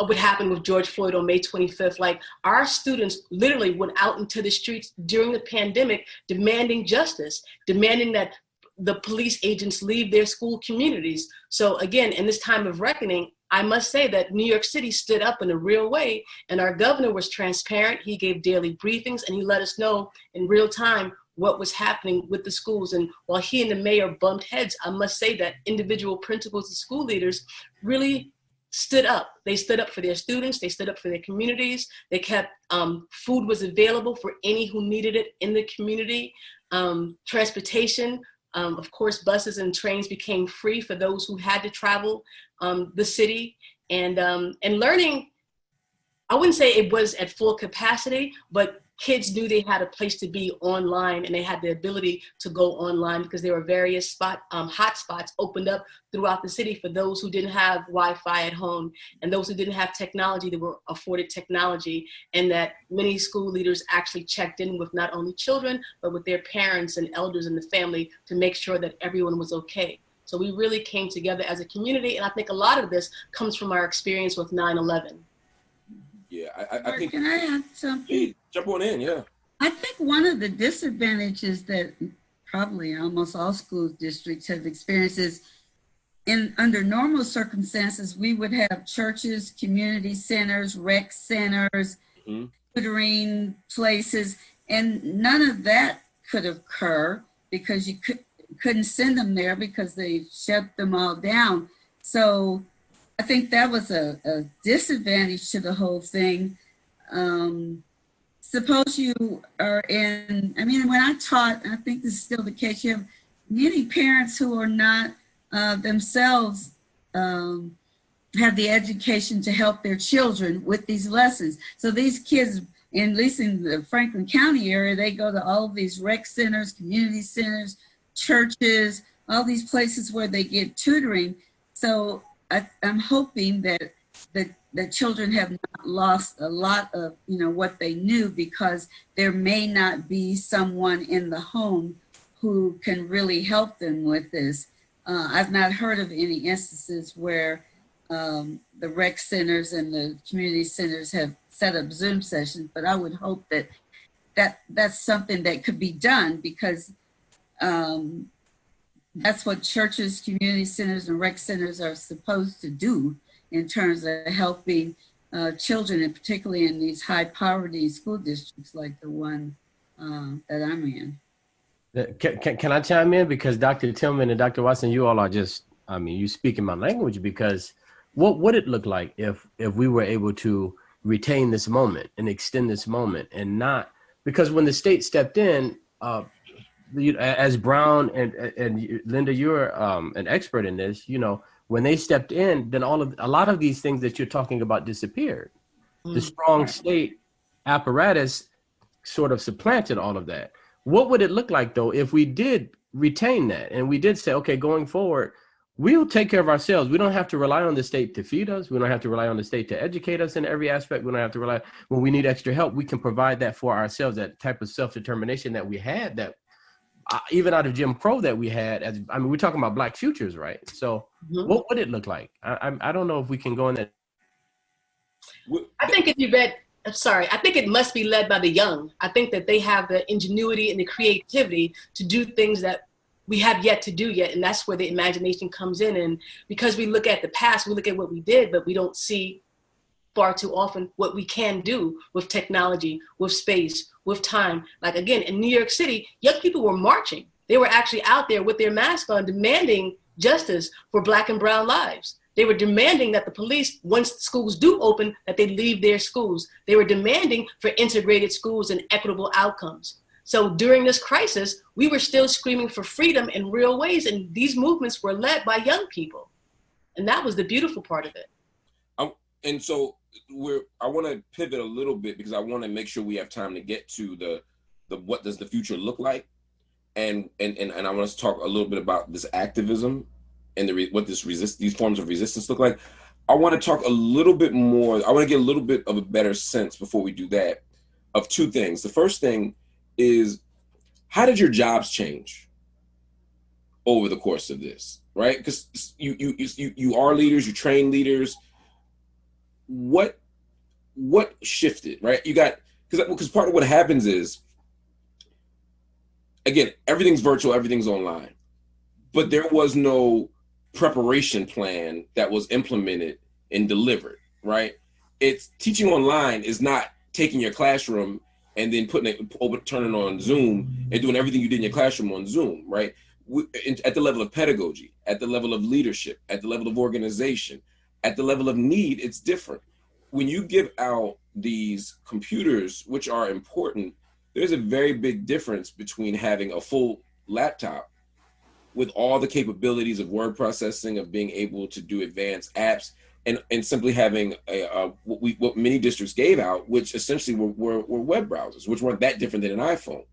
what happened with George Floyd on May 25th. Like, our students literally went out into the streets during the pandemic demanding justice, demanding that the police agents leave their school communities. So again, in this time of reckoning, I must say that New York City stood up in a real way, and our governor was transparent. He gave daily briefings, and he let us know in real time what was happening with the schools. And while he and the mayor bumped heads, I must say that individual principals and school leaders really stood up. They stood up for their students. They stood up for their communities. They kept, food was available for any who needed it in the community. Transportation, of course, buses and trains became free for those who had to travel the city. And learning, I wouldn't say it was at full capacity, but kids knew they had a place to be online, and they had the ability to go online because there were various hotspots opened up throughout the city for those who didn't have Wi-Fi at home and those who didn't have technology that were afforded technology, and that many school leaders actually checked in with not only children, but with their parents and elders in the family to make sure that everyone was okay. So we really came together as a community, and I think a lot of this comes from our experience with 9/11. Yeah, I think. Can I add something? Hey, jump on in, yeah. I think one of the disadvantages that probably almost all school districts have experienced is under normal circumstances, we would have churches, community centers, rec centers, tutoring places, and none of that could occur because you couldn't send them there because they shut them all down. So I think that was a disadvantage to the whole thing. Suppose you are when I taught, I think this is still the case, you have many parents who are not themselves have the education to help their children with these lessons. So these kids, at least in the Franklin County area, they go to all of these rec centers, community centers, churches, all these places where they get tutoring. So I'm hoping that the children have not lost a lot of what they knew, because there may not be someone in the home who can really help them with this. I've not heard of any instances where the rec centers and the community centers have set up Zoom sessions, but I would hope that's something that could be done, because that's what churches, community centers, and rec centers are supposed to do in terms of helping children, and particularly in these high poverty school districts like the one that I'm in. Can I chime in? Because Dr. Tillman and Dr. Watson, you all are just, you speak in my language, because what would it look like if we were able to retain this moment and extend this moment, and not, because when the state stepped in, as Brown and Linda, you're an expert in this, when they stepped in, then a lot of these things that you're talking about disappeared. The strong state apparatus sort of supplanted all of that. What would it look like, though, if we did retain that and we did say, okay, going forward, we'll take care of ourselves. We don't have to rely on the state to feed us. We don't have to rely on the state to educate us in every aspect. We don't have to rely, when we need extra help, we can provide that for ourselves, that type of self-determination that we had, that even out of Jim Crow that we had. We're talking about Black futures, right? So what would it look like? I don't know if we can go in that. I think if you read, I think it must be led by the young. I think that they have the ingenuity and the creativity to do things that we have yet to do yet. And that's where the imagination comes in. And because we look at the past, we look at what we did, but we don't see far too often what we can do with technology, with space, with time. Like again, in New York City, young people were marching. They were actually out there with their masks on, demanding justice for Black and brown lives. They were demanding that the police, once schools do open, that they leave their schools. They were demanding for integrated schools and equitable outcomes. So during this crisis, we were still screaming for freedom in real ways. And these movements were led by young people. And that was the beautiful part of it. And so I want to pivot a little bit because I want to make sure we have time to get to the what does the future look like, and I want us to talk a little bit about this activism and what these forms of resistance look like. I want to talk a little bit more. I want to get a little bit of a better sense before we do that of two things. The first thing is, how did your jobs change over the course of this, right? Because you are leaders, you train leaders. What shifted, right? You got, because part of what happens is, again, everything's virtual, everything's online, but there was no preparation plan that was implemented and delivered, right? It's teaching online is not taking your classroom and then turning on Zoom and doing everything you did in your classroom on Zoom, right? At the level of pedagogy, at the level of leadership, at the level of organization, at the level of need, it's different. When you give out these computers, which are important, there's a very big difference between having a full laptop with all the capabilities of word processing, of being able to do advanced apps, and simply having what many districts gave out, which essentially were web browsers, which weren't that different than an iPhone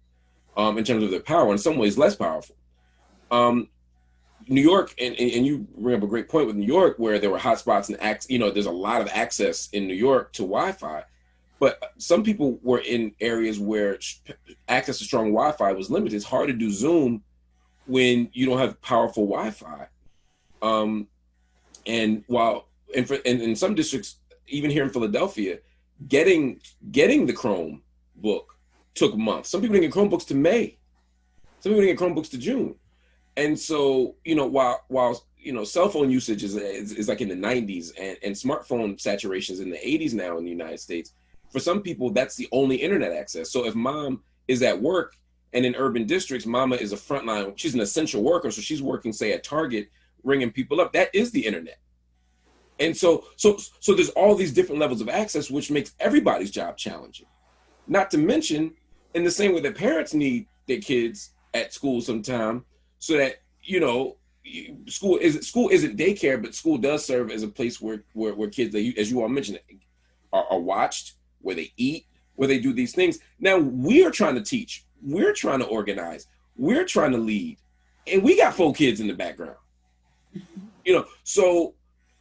in terms of their power, in some ways less powerful. New York, and you bring up a great point with New York, where there were hotspots and there's a lot of access in New York to Wi-Fi, but some people were in areas where access to strong Wi-Fi was limited. It's hard to do Zoom when you don't have powerful Wi-Fi. And while in some districts, even here in Philadelphia, getting the Chromebook took months. Some people didn't get Chromebooks to May. Some people didn't get Chromebooks to June. And so, while cell phone usage is like in the 90s and smartphone saturation is in the 80s now in the United States, for some people, that's the only internet access. So if mom is at work, and in urban districts, mama is a frontline, she's an essential worker. So she's working, say, at Target, ringing people up. That is the internet. And so there's all these different levels of access, which makes everybody's job challenging. Not to mention, in the same way that parents need their kids at school sometime, so that, school isn't daycare, but school does serve as a place where kids, as you all mentioned, are watched, where they eat, where they do these things. Now we are trying to teach, we're trying to organize, we're trying to lead, and we got 4 kids in the background. So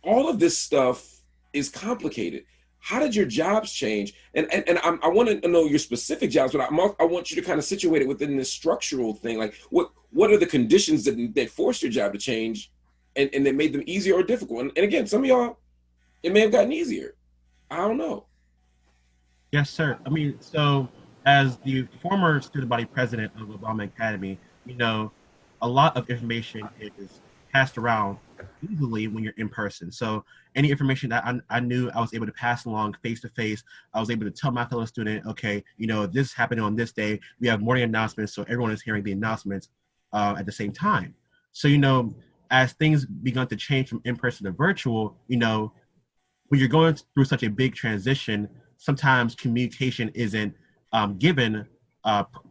all of this stuff is complicated. How did your jobs change? And I want to know your specific jobs, but I want you to kind of situate it within this structural thing. Like, what are the conditions that forced your job to change and that made them easier or difficult? And again, some of y'all, it may have gotten easier. I don't know. Yes, sir. I mean, so as the former student body president of Obama Academy, a lot of information is passed around easily when you're in person. So any information that I knew, I was able to pass along face to face. I was able to tell my fellow student, okay, this happened on this day. We have morning announcements, so everyone is hearing the announcements at the same time. So, as things begun to change from in-person to virtual, when you're going through such a big transition, sometimes communication isn't given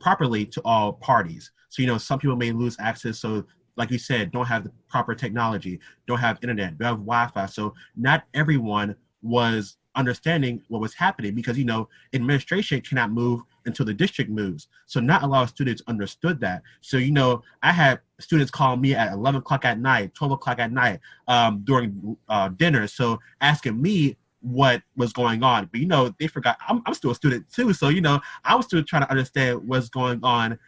properly to all parties. So, some people may lose access. So like you said, don't have the proper technology, don't have internet, don't have Wi-Fi. So not everyone was understanding what was happening because, administration cannot move until the district moves. So not a lot of students understood that. So, I had students call me at 11 o'clock at night, 12 o'clock at night during dinner. So asking me what was going on. But, they forgot I'm still a student too. So, I was still trying to understand what's going on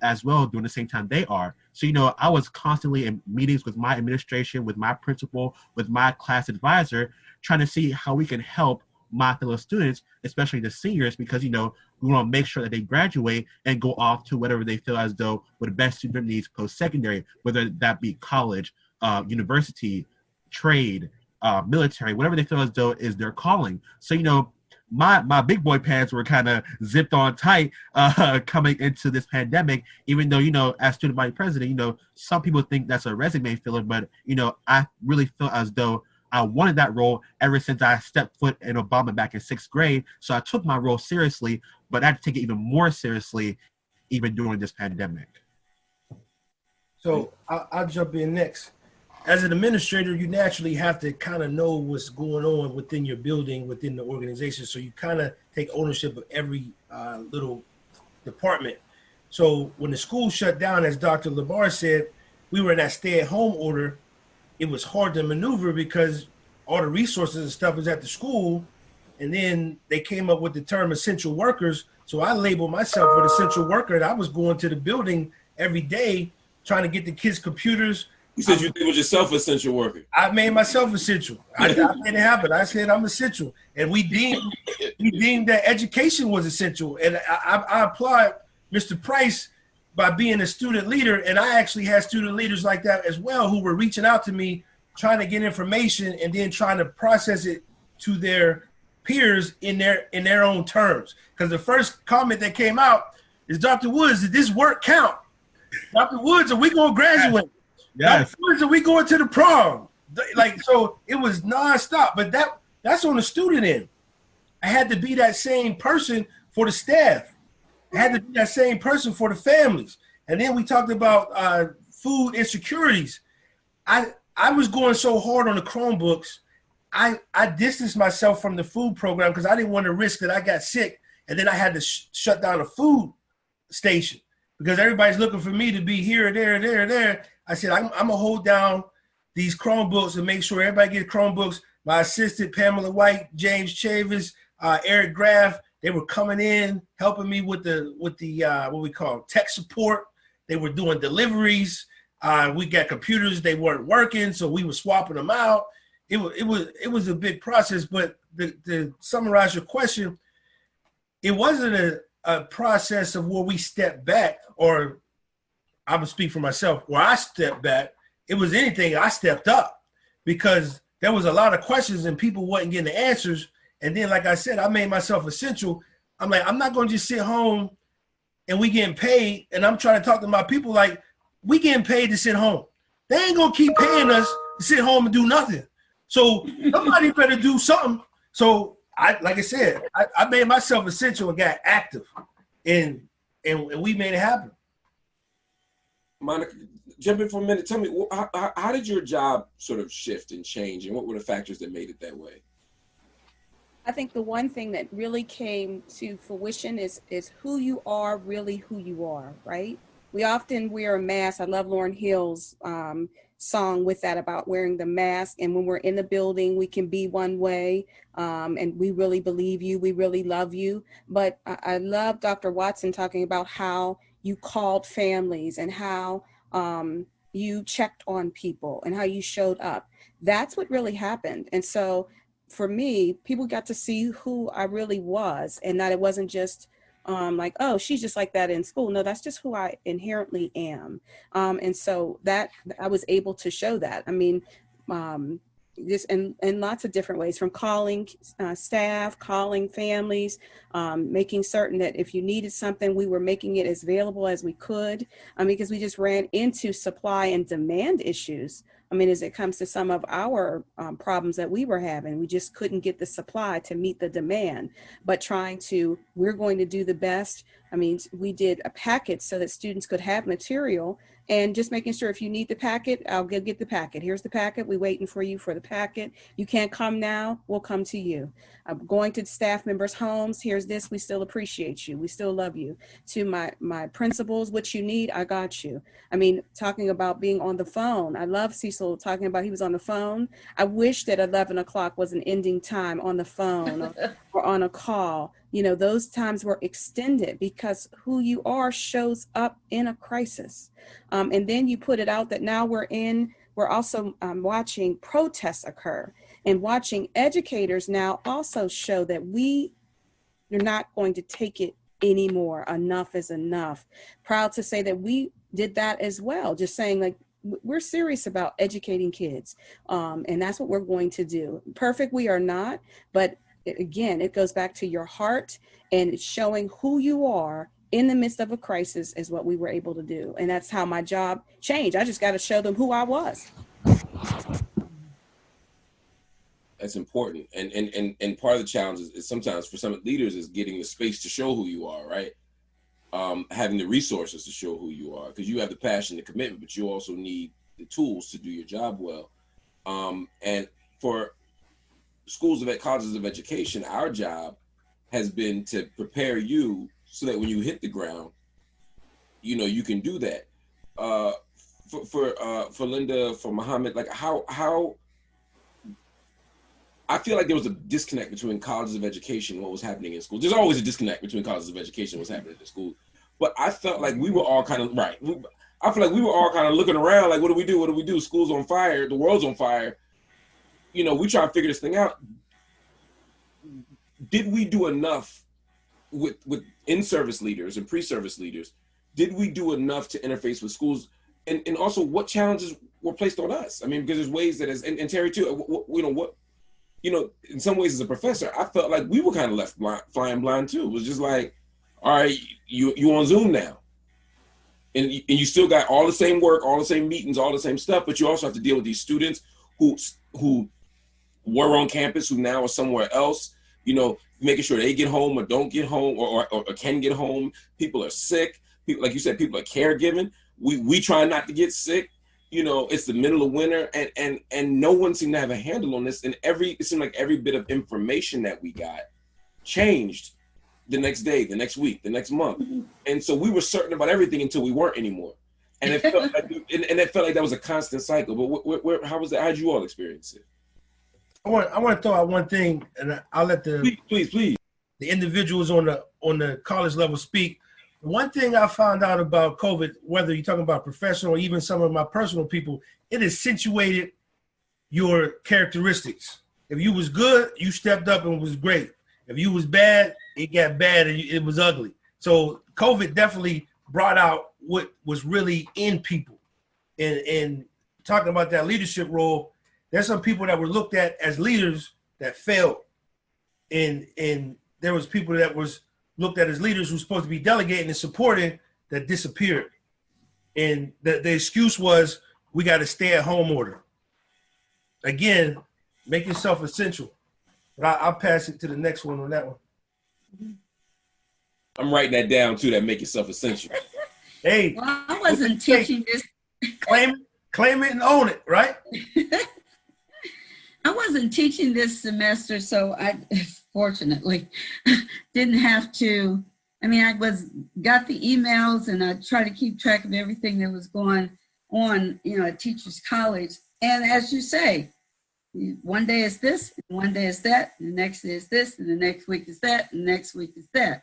as well during the same time they are. So, I was constantly in meetings with my administration, with my principal, with my class advisor, trying to see how we can help my fellow students, especially the seniors, because, we want to make sure that they graduate and go off to whatever they feel as though would best suit their needs post-secondary, whether that be college, university, trade, military, whatever they feel as though is their calling. So, my big boy pants were kind of zipped on tight coming into this pandemic, even though, as student body president, some people think that's a resume filler, but, I really feel as though I wanted that role ever since I stepped foot in Obama back in 6th grade. So I took my role seriously, but I had to take it even more seriously even during this pandemic. So I'll jump in next. As an administrator, you naturally have to kind of know what's going on within your building, within the organization. So you kind of take ownership of every little department. So when the school shut down, as Dr. Labar said, we were in that stay-at-home order. It was hard to maneuver because all the resources and stuff was at the school. And then they came up with the term essential workers. So I labeled myself an essential worker, and I was going to the building every day trying to get the kids computers. You said you was yourself essential worker. I made myself essential. I made it happen. I said I'm essential. And we deemed that education was essential. And I applaud Mr. Price by being a student leader. And I actually had student leaders like that as well who were reaching out to me, trying to get information and then trying to process it to their peers in their own terms. Because the first comment that came out is, Dr. Woods, did this work count? Dr. Woods, are we going to graduate? Yes. Dr. Woods, are we going to the prom? So it was nonstop. But that's on the student end. I had to be that same person for the staff. I had to be that same person for the families. And then we talked about food insecurities. I was going so hard on the Chromebooks. I distanced myself from the food program because I didn't want to risk that I got sick and then I had to shut down a food station because everybody's looking for me to be here, there, there, there. I said, I'm going to hold down these Chromebooks and make sure everybody gets Chromebooks. My assistant, Pamela White, James Chavis, Eric Graff, they were coming in, helping me with the what we call tech support. They were doing deliveries. We got computers, they weren't working, so we were swapping them out. It was a big process, but to summarize your question, it wasn't a process of where we stepped back, or I would speak for myself, where I stepped back. It was anything, I stepped up because there was a lot of questions and people wasn't getting the answers. And then, like I said, I made myself essential. I'm like, I'm not going to just sit home and we getting paid. And I'm trying to talk to my people like, we getting paid to sit home. They ain't going to keep paying us to sit home and do nothing. So somebody better do something. So like I said, I made myself essential and got active and we made it happen. Monica, jump in for a minute. Tell me, how did your job sort of shift and change, and what were the factors that made it that way? I think the one thing that really came to fruition is who you are, really who you are, right? We often wear a mask. I love Lauryn Hill's song with that about wearing the mask. And when we're in the building, we can be one way and we really believe you, we really love you. But I love Dr. Watson talking about how you called families and how you checked on people and how you showed up. That's what really happened. And so for me, people got to see who I really was and that it wasn't just like, oh, she's just like that in school. No, that's just who I inherently am. And so that I was able to show that. I mean, just in lots of different ways, from calling staff, calling families, making certain that if you needed something, we were making it as available as we could, because we just ran into supply and demand issues. I mean, as it comes to some of our problems that we were having, we just couldn't get the supply to meet the demand, but we're going to do the best. I mean, we did a packet so that students could have material and just making sure if you need the packet, I'll go get the packet. Here's the packet. We're waiting for you for the packet. You can't come now, we'll come to you. I'm going to staff members' homes. Here's this. We still appreciate you. We still love you. To my principals, what you need, I got you. I mean, talking about being on the phone. I love Cecil talking about he was on the phone. I wish that 11 o'clock was an ending time on the phone or on a call. You know, those times were extended because who you are shows up in a crisis. And then you put it out that now we're also watching protests occur. and watching educators now also show that we are not going to take it anymore. Enough is enough. Proud to say that we did that as well. Just saying, like, we're serious about educating kids. And that's what we're going to do. Perfect we are not, but again, it goes back to your heart, and it's showing who you are in the midst of a crisis is what we were able to do. And that's how my job changed. I just got to show them who I was. That's important. And part of the challenge is sometimes for some leaders is getting the space to show who you are, right? Having the resources to show who you are, because you have the passion, the commitment, but you also need the tools to do your job well. And for colleges of education, our job has been to prepare you so that when you hit the ground, you know, you can do that. For Linda, for Muhammad, like how I feel like there was a disconnect between colleges of education and what was happening in school. There's always a disconnect between colleges of education and what's happening in school. But I felt like we were all kind of, right. I feel like we were all kind of looking around like, what do we do? What do we do? School's on fire. The world's on fire. You know, we try to figure this thing out. Did we do enough with in-service leaders and pre-service leaders? Did we do enough to interface with schools? And also what challenges were placed on us? I mean, because there's ways that and Terry too, in some ways as a professor, I felt like we were kind of left flying blind too. It was just like, all right, you on Zoom now. And you still got all the same work, all the same meetings, all the same stuff, but you also have to deal with these students who were on campus, who now are somewhere else, you know, making sure they get home or don't get home or can get home. People are sick. People, like you said, people are caregiving. We try not to get sick. You know, it's the middle of winter and no one seemed to have a handle on this. And it seemed like every bit of information that we got changed the next day, the next week, the next month. And so we were certain about everything until we weren't anymore. And it felt like, it felt like that was a constant cycle. But how was that? How did you all experience it? I want to throw out one thing, and I'll let please the individuals on the college level speak. One thing I found out about COVID, whether you're talking about professional or even some of my personal people, it accentuated your characteristics. If you was good, you stepped up and was great. If you was bad, it got bad and it was ugly. So COVID definitely brought out what was really in people. And talking about that leadership role, there's some people that were looked at as leaders that failed. And there was people that was looked at as leaders who were supposed to be delegating and supporting that disappeared. And the excuse was, we got a stay-at-home order. Again, make yourself essential. But I'll pass it to the next one on that one. I'm writing that down too, that make yourself essential. Hey. Well, I wasn't teaching this. Claim it and own it, right? I wasn't teaching this semester, so I fortunately didn't have to. I mean, got the emails and I tried to keep track of everything that was going on, you know, at Teachers College. And as you say, one day is this, one day is that, and the next day is this, and the next week is that, and the next week is that.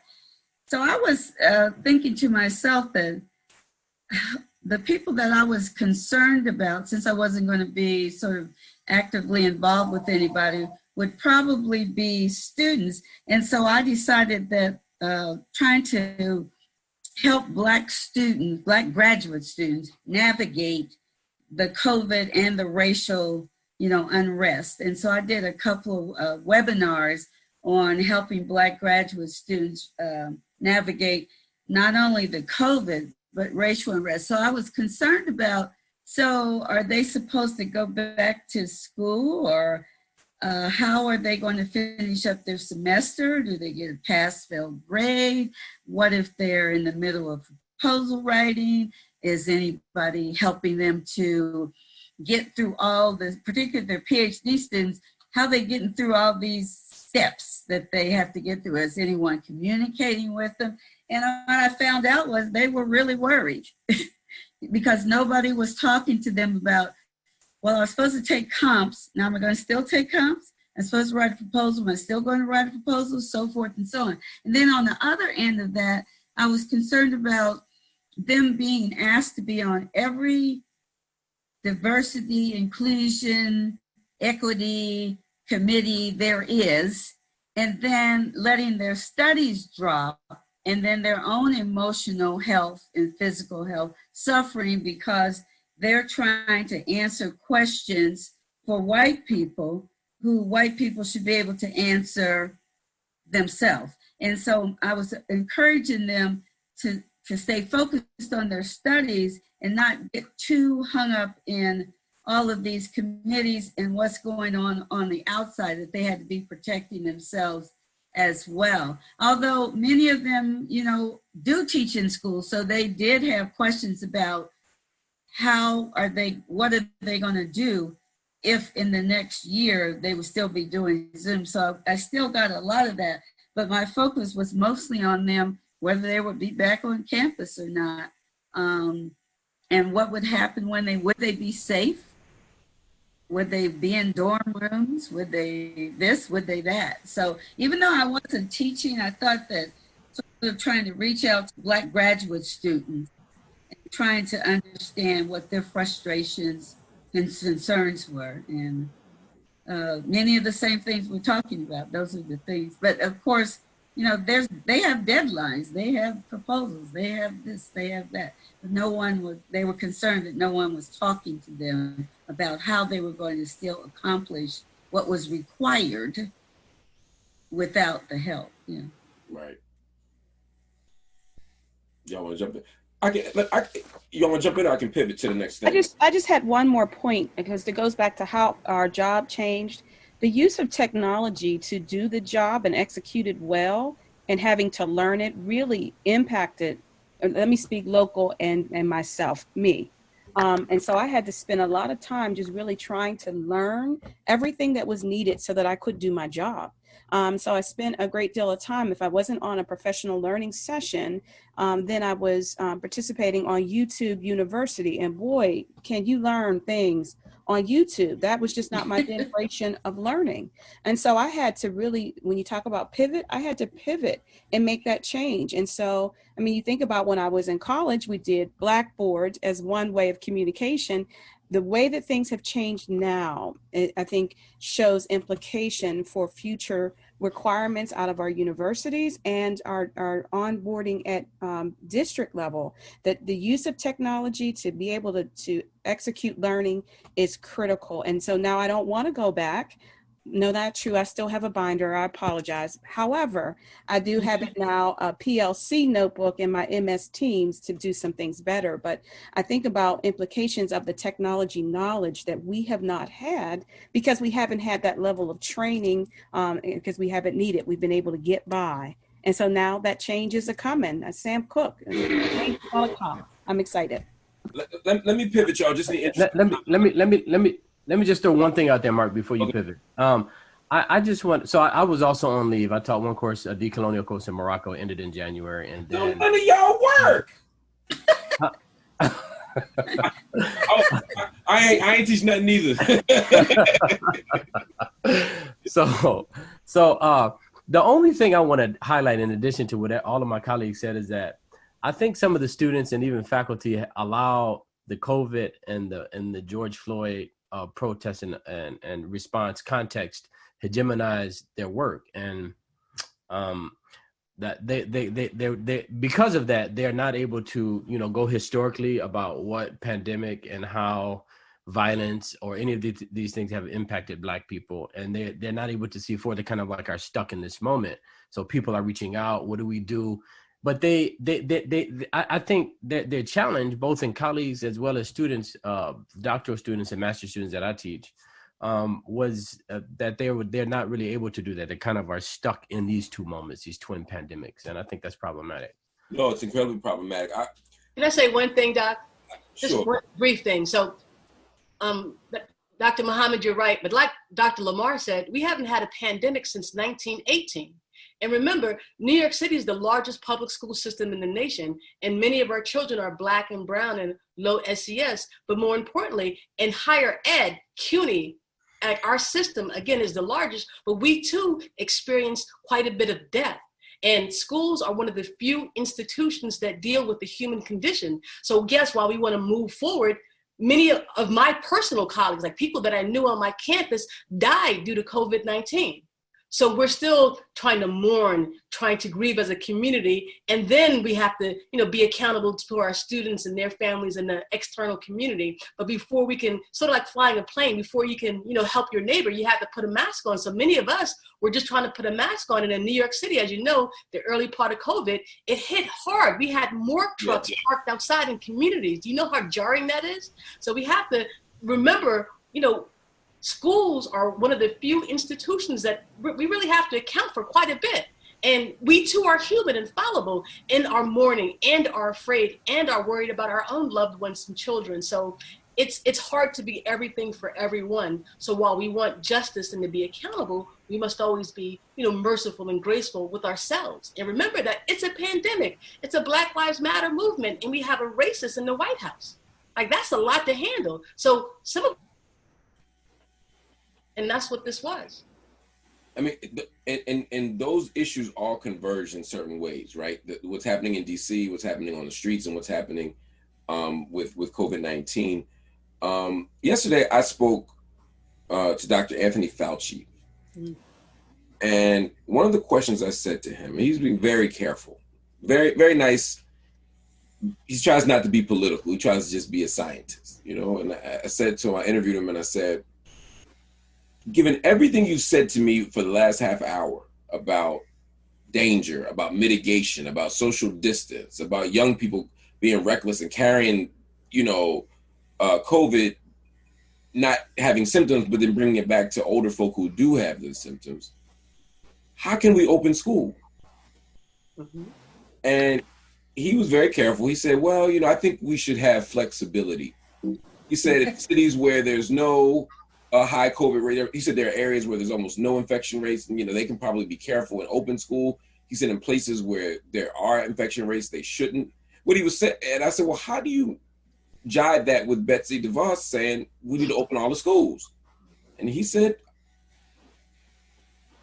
So I was thinking to myself that the people that I was concerned about, since I wasn't going to be sort of actively involved with anybody, would probably be students. And so I decided that trying to help Black graduate students navigate the COVID and the racial, you know, unrest. And so I did a couple of webinars on helping Black graduate students navigate not only the COVID, but racial unrest. So I was concerned about, so are they supposed to go back to school, or how are they going to finish up their semester? Do they get a pass-fail grade? What if they're in the middle of proposal writing? Is anybody helping them to get through all the, particularly their PhD students, how are they getting through all these steps that they have to get through? Is anyone communicating with them? And what I found out was they were really worried because nobody was talking to them about, well, I was supposed to take comps. Now am I going to still take comps? I'm supposed to write a proposal. Am I still going to write a proposal? So forth and so on. And then on the other end of that, I was concerned about them being asked to be on every diversity, inclusion, equity, committee there is, and then letting their studies drop, and then their own emotional health and physical health suffering because they're trying to answer questions for white people who white people should be able to answer themselves. And so I was encouraging them to stay focused on their studies and not get too hung up in all of these committees and what's going on the outside, that they had to be protecting themselves as well. Although many of them, you know, do teach in school, so they did have questions about what are they going to do if in the next year they would still be doing Zoom. So I still got a lot of that, but my focus was mostly on them, whether they would be back on campus or not, and what would happen would they be safe? Would they be in dorm rooms? Would they this? Would they that? So even though I wasn't teaching, I thought that sort of trying to reach out to Black graduate students and trying to understand what their frustrations and concerns were. And many of the same things we're talking about, those are the things. But of course, you know, they have deadlines, they have proposals, they have this, they have that. But they were concerned that no one was talking to them about how they were going to still accomplish what was required without the help. Yeah. Right. Y'all want to jump in? You want to jump in, or I can pivot to the next thing? I just had one more point, because it goes back to how our job changed. The use of technology to do the job and execute it well, and having to learn it, really impacted, let me speak local and myself, me. And so I had to spend a lot of time just really trying to learn everything that was needed so that I could do my job. So I spent a great deal of time. If I wasn't on a professional learning session, then I was participating on YouTube University. And boy, can you learn things on YouTube. That was just not my generation of learning. And so I had to really, when you talk about pivot, I had to pivot and make that change. And so, I mean, you think about when I was in college, we did Blackboard as one way of communication. The way that things have changed now, I think, shows implication for future requirements out of our universities and our onboarding at district level, that the use of technology to be able to execute learning is critical. And so now I don't want to go back. No, not true. I still have a binder. I apologize. However, I do have it now, a PLC notebook in my MS Teams to do some things better. But I think about implications of the technology knowledge that we have not had because we haven't had that level of training, because we haven't needed. We've been able to get by. And so now that changes are coming. Sam Cooke, I'm excited. Let me pivot, y'all. Just Let me just throw one thing out there, Mark, before you pivot. I just want, so I was also on leave. I taught one course, a decolonial course in Morocco, ended in January. And then none of y'all work. I ain't teach nothing either. So the only thing I want to highlight, in addition to what all of my colleagues said, is that I think some of the students and even faculty allow the COVID and the George Floyd protest and response context hegemonize their work, and that they because of that they're not able to go historically about what pandemic and how violence or any of these things have impacted Black people, and they're not able to see forward. They kind of like are stuck in this moment. So people are reaching out. What do we do? But I think that their challenge, both in colleagues as well as students, doctoral students and master's students that I teach, was that they're not really able to do that. They kind of are stuck in these two moments, these twin pandemics, and I think that's problematic. No, it's incredibly problematic. Can I say one thing, Doc? Sure. Just one brief thing. So, Dr. Muhammad, you're right, but like Dr. Lamar said, we haven't had a pandemic since 1918. And remember, New York City is the largest public school system in the nation, and many of our children are Black and brown and low SES. But more importantly, in higher ed, CUNY, our system, again, is the largest, but we too experience quite a bit of death. And schools are one of the few institutions that deal with the human condition. So yes, while we want to move forward, many of my personal colleagues, like people that I knew on my campus, died due to COVID-19. So we're still trying to mourn, trying to grieve as a community. And then we have to, be accountable to our students and their families and the external community. But before we can, sort of like flying a plane, before you can, help your neighbor, you have to put a mask on. So many of us were just trying to put a mask on. And in New York City, as you know, the early part of COVID, it hit hard. We had morgue trucks parked outside in communities. Do you know how jarring that is? So we have to remember, schools are one of the few institutions that we really have to account for quite a bit. And we too are human and fallible in our mourning and are afraid and are worried about our own loved ones and children. So it's hard to be everything for everyone. So while we want justice and to be accountable, we must always be, merciful and graceful with ourselves. And remember that it's a pandemic. It's a Black Lives Matter movement, and we have a racist in the White House. Like, that's a lot to handle. So and that's what this was. I mean, and those issues all converge in certain ways, right? What's happening in DC, what's happening on the streets, and what's happening with COVID-19. Yesterday, I spoke to Dr. Anthony Fauci. And one of the questions I said to him, he's being very careful, very, very nice. He tries not to be political. He tries to just be a scientist, And I said to him, I interviewed him, and I said, given everything you said to me for the last half hour about danger, about mitigation, about social distance, about young people being reckless and carrying, COVID, not having symptoms, but then bringing it back to older folk who do have the symptoms, how can we open school? Mm-hmm. And he was very careful. He said, well, I think we should have flexibility. He said in cities where there's no high COVID rate, he said there are areas where there's almost no infection rates, and they can probably be careful in open school. He said in places where there are infection rates, they shouldn't. What he was saying, and I said, well, how do you jive that with Betsy DeVos saying we need to open all the schools? And he said,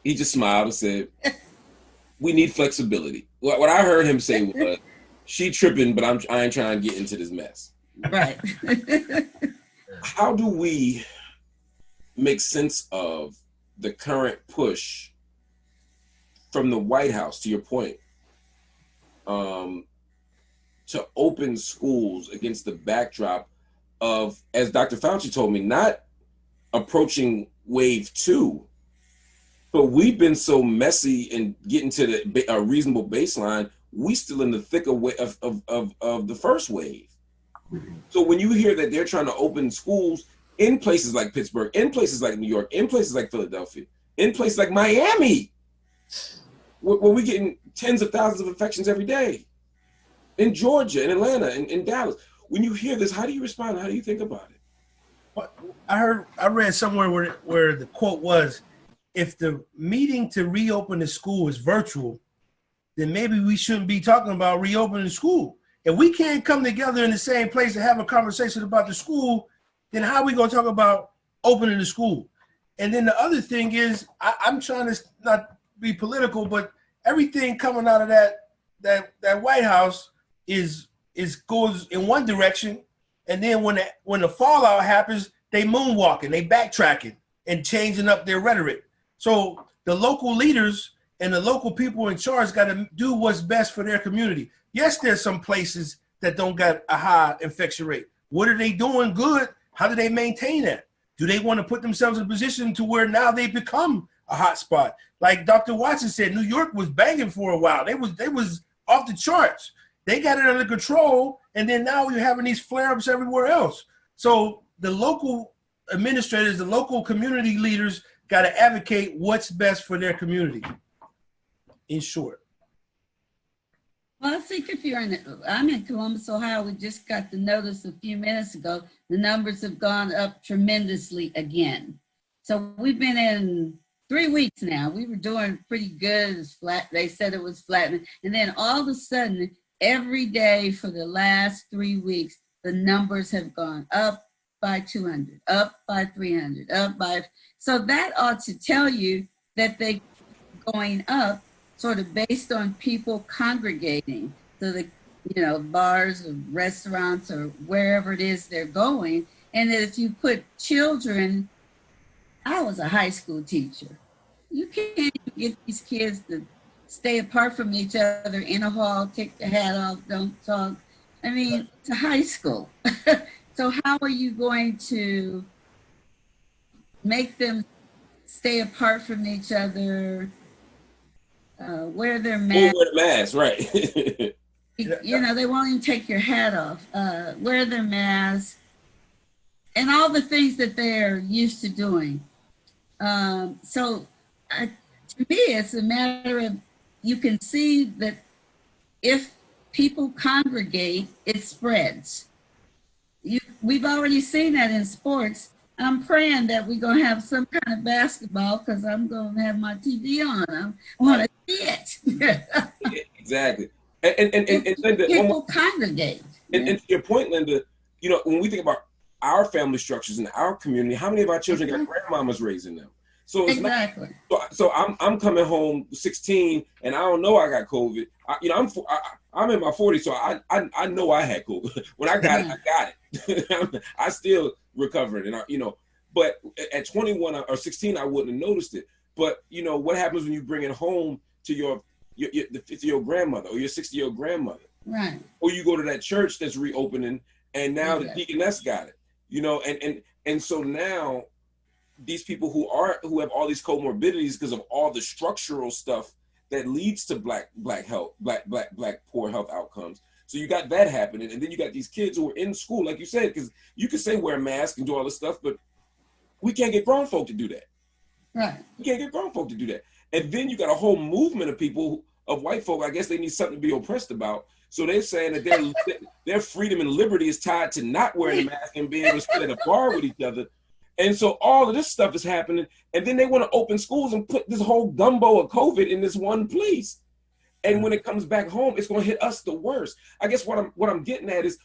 he just smiled and said, we need flexibility. What I heard him say was, she tripping, but I ain't trying to get into this mess. Right. How do we make sense of the current push from the White House, to your point, to open schools against the backdrop of, as Dr. Fauci told me, not approaching wave 2, but we've been so messy in getting to a reasonable baseline, we still in the thick of the first wave. So when you hear that they're trying to open schools in places like Pittsburgh, in places like New York, in places like Philadelphia, in places like Miami, where we're getting tens of thousands of infections every day, in Georgia, in Atlanta, in Dallas. When you hear this, how do you respond? How do you think about it? Well, I read somewhere where the quote was, if the meeting to reopen the school is virtual, then maybe we shouldn't be talking about reopening the school. If we can't come together in the same place and have a conversation about the school, then how are we going to talk about opening the school? And then the other thing is, I'm trying to not be political, but everything coming out of that White House is goes in one direction, and then when the fallout happens, they moonwalking, they backtracking and changing up their rhetoric. So the local leaders and the local people in charge got to do what's best for their community. Yes, there's some places that don't got a high infection rate. What are they doing good? How do they maintain that? Do they want to put themselves in a position to where now they become a hot spot? Like Dr. Watson said, New York was banging for a while. They was off the charts. They got it under control, and then now we're having these flare-ups everywhere else. So the local administrators, the local community leaders got to advocate what's best for their community, in short. Well, I think if I'm in Columbus, Ohio, we just got the notice a few minutes ago, the numbers have gone up tremendously again. So we've been in 3 weeks now. We were doing pretty good. It's flat. They said it was flattening. And then all of a sudden, every day for the last 3 weeks, the numbers have gone up by 200, up by 300, up by. So that ought to tell you that they're going up sort of based on people congregating. So the bars or restaurants or wherever it is they're going. And if you put children, I was a high school teacher. You can't get these kids to stay apart from each other in a hall, take the hat off, don't talk. I mean, it's a high school. So how are you going to make them stay apart from each other, wear their mask? Wear the mask, right. They won't even take your hat off, wear their mask, and all the things that they're used to doing. To me, it's a matter of, you can see that if people congregate, it spreads. We've already seen that in sports. I'm praying that we're going to have some kind of basketball, because I'm going to have my TV on. I want to see it. Exactly. And Linda, people congregate. And to your point, Linda, when we think about our family structures in our community, how many of our children got grandmamas raising them? So it's exactly. So I'm coming home 16 and I don't know I got COVID. I'm in my 40s, so I know I had COVID. When I got it, I got it. I still recovering, and but at 21 or 16, I wouldn't have noticed it. But what happens when you bring it home to your 50-year-old grandmother or your 60-year-old grandmother, right? Or you go to that church that's reopening, and now the deaconess got it, and so now these people who have all these comorbidities because of all the structural stuff that leads to black poor health outcomes. So you got that happening, and then you got these kids who are in school, like you said, because you can say wear a mask and do all this stuff, but we can't get grown folk to do that. Right. We can't get grown folk to do that. And then you got a whole movement of people, of white folk, I guess they need something to be oppressed about. So they're saying that their freedom and liberty is tied to not wearing a mask and being able to sit at a bar with each other. And so all of this stuff is happening, and then they want to open schools and put this whole gumbo of COVID in this one place. And when it comes back home, it's going to hit us the worst. I guess what I'm getting at is,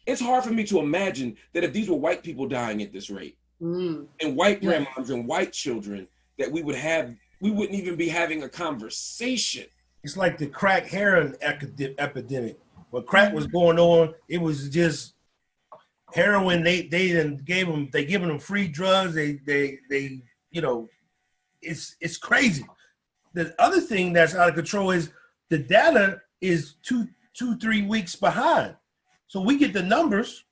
it's hard for me to imagine that if these were white people dying at this rate, and white grandmoms and white children, that we wouldn't even be having a conversation. It's like the crack heroin epidemic. When crack was going on, it was just heroin. They giving them free drugs. It's crazy. The other thing that's out of control is the data is 2-3 weeks behind. So we get the numbers,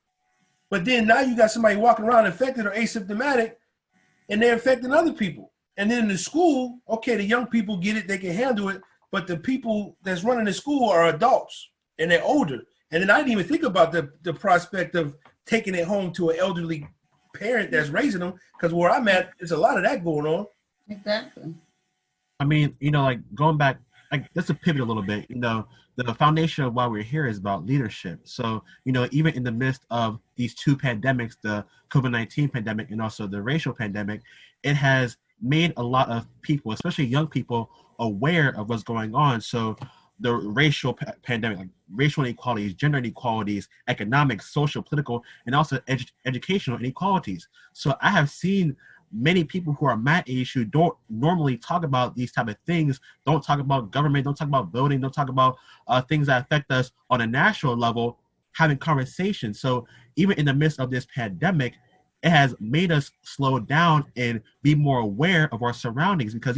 but then now you got somebody walking around infected or asymptomatic, and they're infecting other people. And then in the school, okay, the young people get it, they can handle it, but the people that's running the school are adults and they're older. And then I didn't even think about the prospect of taking it home to an elderly parent that's raising them, because where I'm at, there's a lot of that going on. Exactly. I mean, like going back, like just to pivot a little bit, the foundation of why we're here is about leadership. So, even in the midst of these two pandemics, the COVID-19 pandemic and also the racial pandemic, it has made a lot of people, especially young people, aware of what's going on. So the racial pandemic, like racial inequalities, gender inequalities, economic, social, political, and also educational inequalities. So I have seen many people who are my age who don't normally talk about these type of things, don't talk about government, don't talk about voting, don't talk about things that affect us on a national level, having conversations. So even in the midst of this pandemic, it has made us slow down and be more aware of our surroundings, because,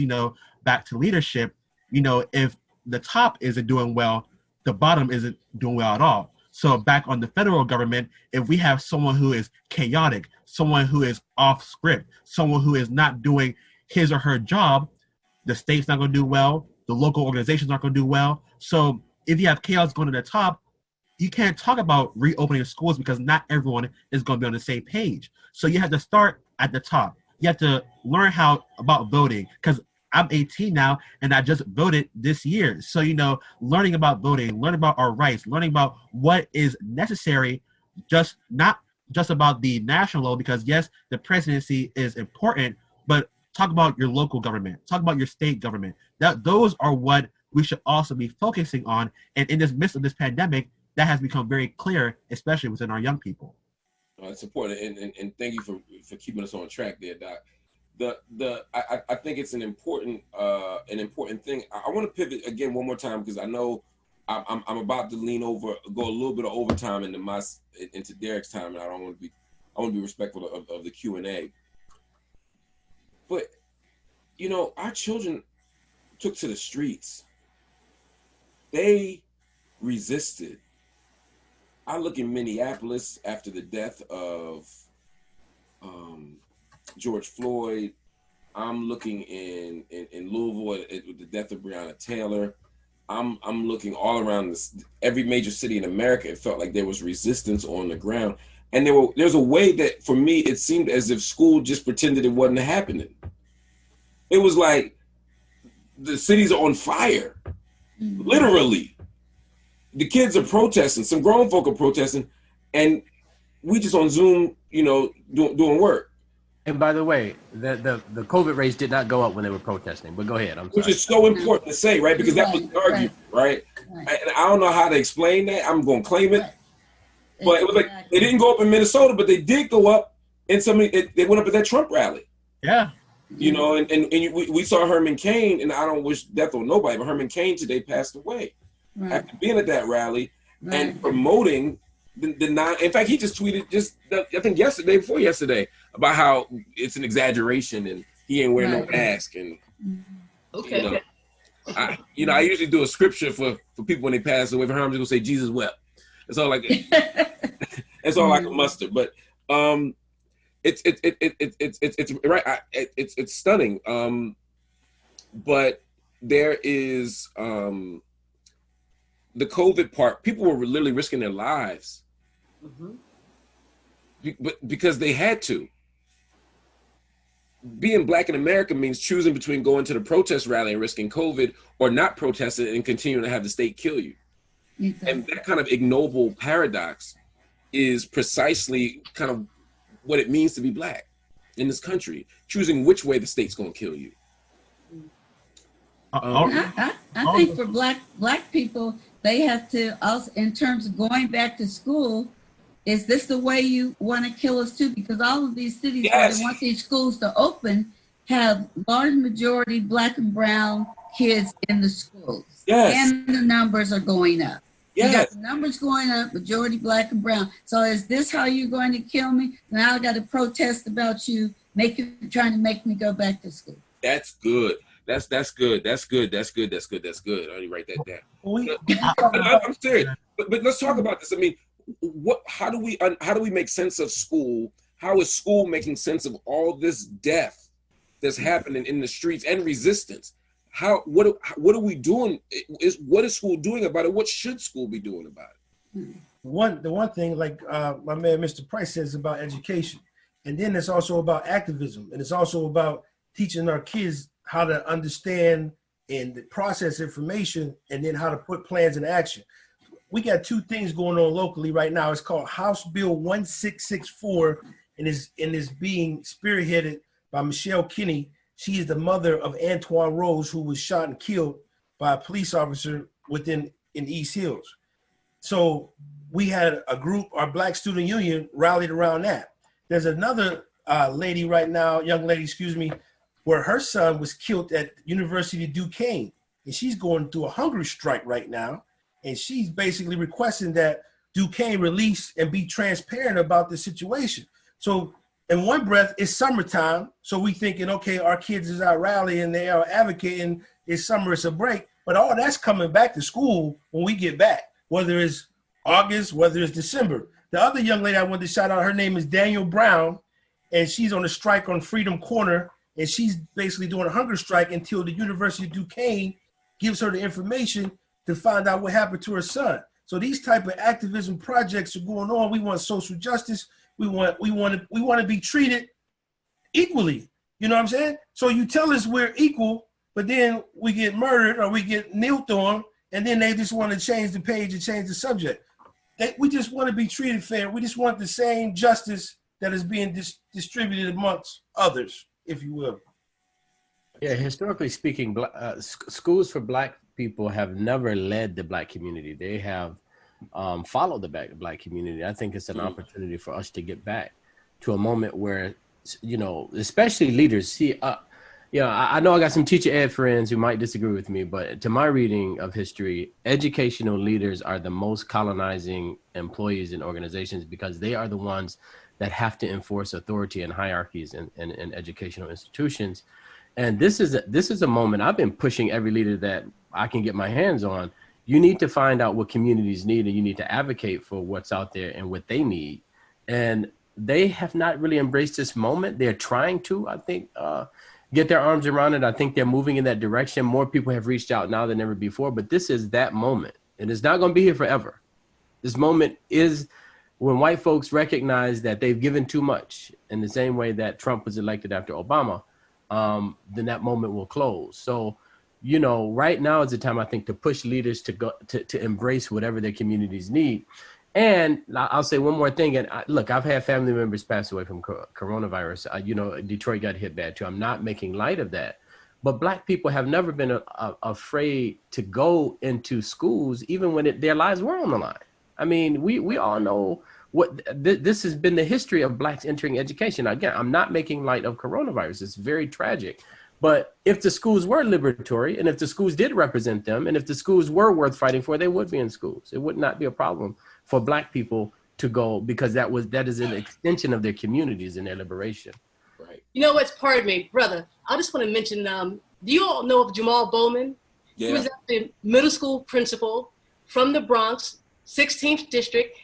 back to leadership, if the top isn't doing well, the bottom isn't doing well at all. So back on the federal government, if we have someone who is chaotic, someone who is off script, someone who is not doing his or her job, the state's not going to do well, the local organizations aren't going to do well. So if you have chaos going to the top, you can't talk about reopening schools because not everyone is going to be on the same page. So you have to start at the top. You have to learn about voting, because I'm 18 now and I just voted this year. So, learning about voting, learning about our rights, learning about what is necessary, not just about the national level, because yes, the presidency is important, but talk about your local government, talk about your state government. Those are what we should also be focusing on. And in this midst of this pandemic, that has become very clear, especially within our young people. It's important, and thank you for keeping us on track there, Doc. I think it's an important thing. I want to pivot again one more time, because I know I'm about to go a little bit of overtime into Derek's time, and I want to be respectful of the Q&A. But you know, our children took to the streets. They resisted. I look in Minneapolis after the death of George Floyd. I'm looking in Louisville with the death of Breonna Taylor. I'm looking all around every major city in America. It felt like there was resistance on the ground, and there's a way that for me it seemed as if school just pretended it wasn't happening. It was like the cities are on fire, literally. The kids are protesting. Some grown folk are protesting, and we just on Zoom, you know, doing work. And by the way, the COVID rates did not go up when they were protesting. But go ahead. I'm sorry. Which is so important to say, right? Because that was the argument, right? And I don't know how to explain that. I'm going to claim it. But it was like they didn't go up in Minnesota, but they did go up in they went up at that Trump rally. Yeah. You know, and we saw Herman Cain, and I don't wish death on nobody, but Herman Cain today passed away after being at that rally and promoting the non. In fact, he just tweeted I think before yesterday, about how it's an exaggeration and he ain't wearing no mask. And okay, I usually do a scripture for people when they pass away. For her, I'm just gonna say Jesus wept. That's all that's all I can muster. But it's right. It's stunning. But there is the COVID part. People were literally risking their lives, but because they had to. Being Black in America means choosing between going to the protest rally and risking COVID, or not protesting and continuing to have the state kill you. Exactly. And that kind of ignoble paradox is precisely kind of what it means to be Black in this country, choosing which way the state's going to kill you. I think for black people, they have to also, in terms of going back to school, is this the way you want to kill us too? Because all of these cities where they want these schools to open have large majority Black and brown kids in the schools. Yes. And the numbers are going up. Yes. You got the numbers going up, majority Black and brown. So is this how you're going to kill me? Now I got to protest about you trying to make me go back to school. That's good. That's good. That's good. That's good. That's good. That's good. I need to write that down. I'm serious. But let's talk about this. I mean, how do we make sense of school? How is school making sense of all this death that's happening in the streets and resistance? What are we doing? What is school doing about it? What should school be doing about it? The one thing, like my man Mr. Price says about education, and then it's also about activism, and it's also about teaching our kids how to understand and process information, and then how to put plans in action. We got two things going on locally right now. It's called House Bill 1664, and is being spearheaded by Michelle Kinney. She is the mother of Antoine Rose, who was shot and killed by a police officer in East Hills. So we had a group, our Black Student Union, rallied around that. There's another young lady, where her son was killed at University of Duquesne, and she's going through a hunger strike right now. And she's basically requesting that Duquesne release and be transparent about the situation. So in one breath, it's summertime. So we thinking, okay, our kids is out rallying, they are advocating, it's summer, it's a break. But all that's coming back to school when we get back, whether it's August, whether it's December. The other young lady I wanted to shout out, her name is Daniel Brown, and she's on a strike on Freedom Corner, and she's basically doing a hunger strike until the University of Duquesne gives her the information to find out what happened to her son. So these type of activism projects are going on. We want social justice. We want to be treated equally. You know what I'm saying? So you tell us we're equal, but then we get murdered or we get kneeled on, and then they just want to change the page and change the subject. We just want to be treated fair. We just want the same justice that is being distributed amongst others, if you will. Yeah, historically speaking, schools for Black people have never led the Black community. They have followed the Black community. I think it's an opportunity for us to get back to a moment where, especially leaders see, Yeah, I know I got some teacher ed friends who might disagree with me, but to my reading of history, educational leaders are the most colonizing employees in organizations because they are the ones that have to enforce authority and hierarchies in educational institutions. And this is a moment I've been pushing every leader that I can get my hands on. You need to find out what communities need, and you need to advocate for what's out there and what they need. And they have not really embraced this moment. They're trying to, I think, get their arms around it. I think they're moving in that direction. More people have reached out now than ever before, but this is that moment, and it's not going to be here forever. This moment is when white folks recognize that they've given too much, in the same way that Trump was elected after Obama. Then that moment will close. So, right now is the time, I think, to push leaders to go to embrace whatever their communities need. And I'll say one more thing. And look, I've had family members pass away from coronavirus. Detroit got hit bad too. I'm not making light of that. But Black people have never been afraid to go into schools, even when their lives were on the line. I mean, we all know what this has been the history of Blacks entering education. Again, I'm not making light of coronavirus. It's very tragic. But if the schools were liberatory, and if the schools did represent them, and if the schools were worth fighting for, they would be in schools. It would not be a problem for Black people to go, because that is an extension of their communities and their liberation. Right. You know what's part of me, brother? I just want to mention, do you all know of Jamal Bowman? Yeah. He was the middle school principal from the Bronx, 16th district.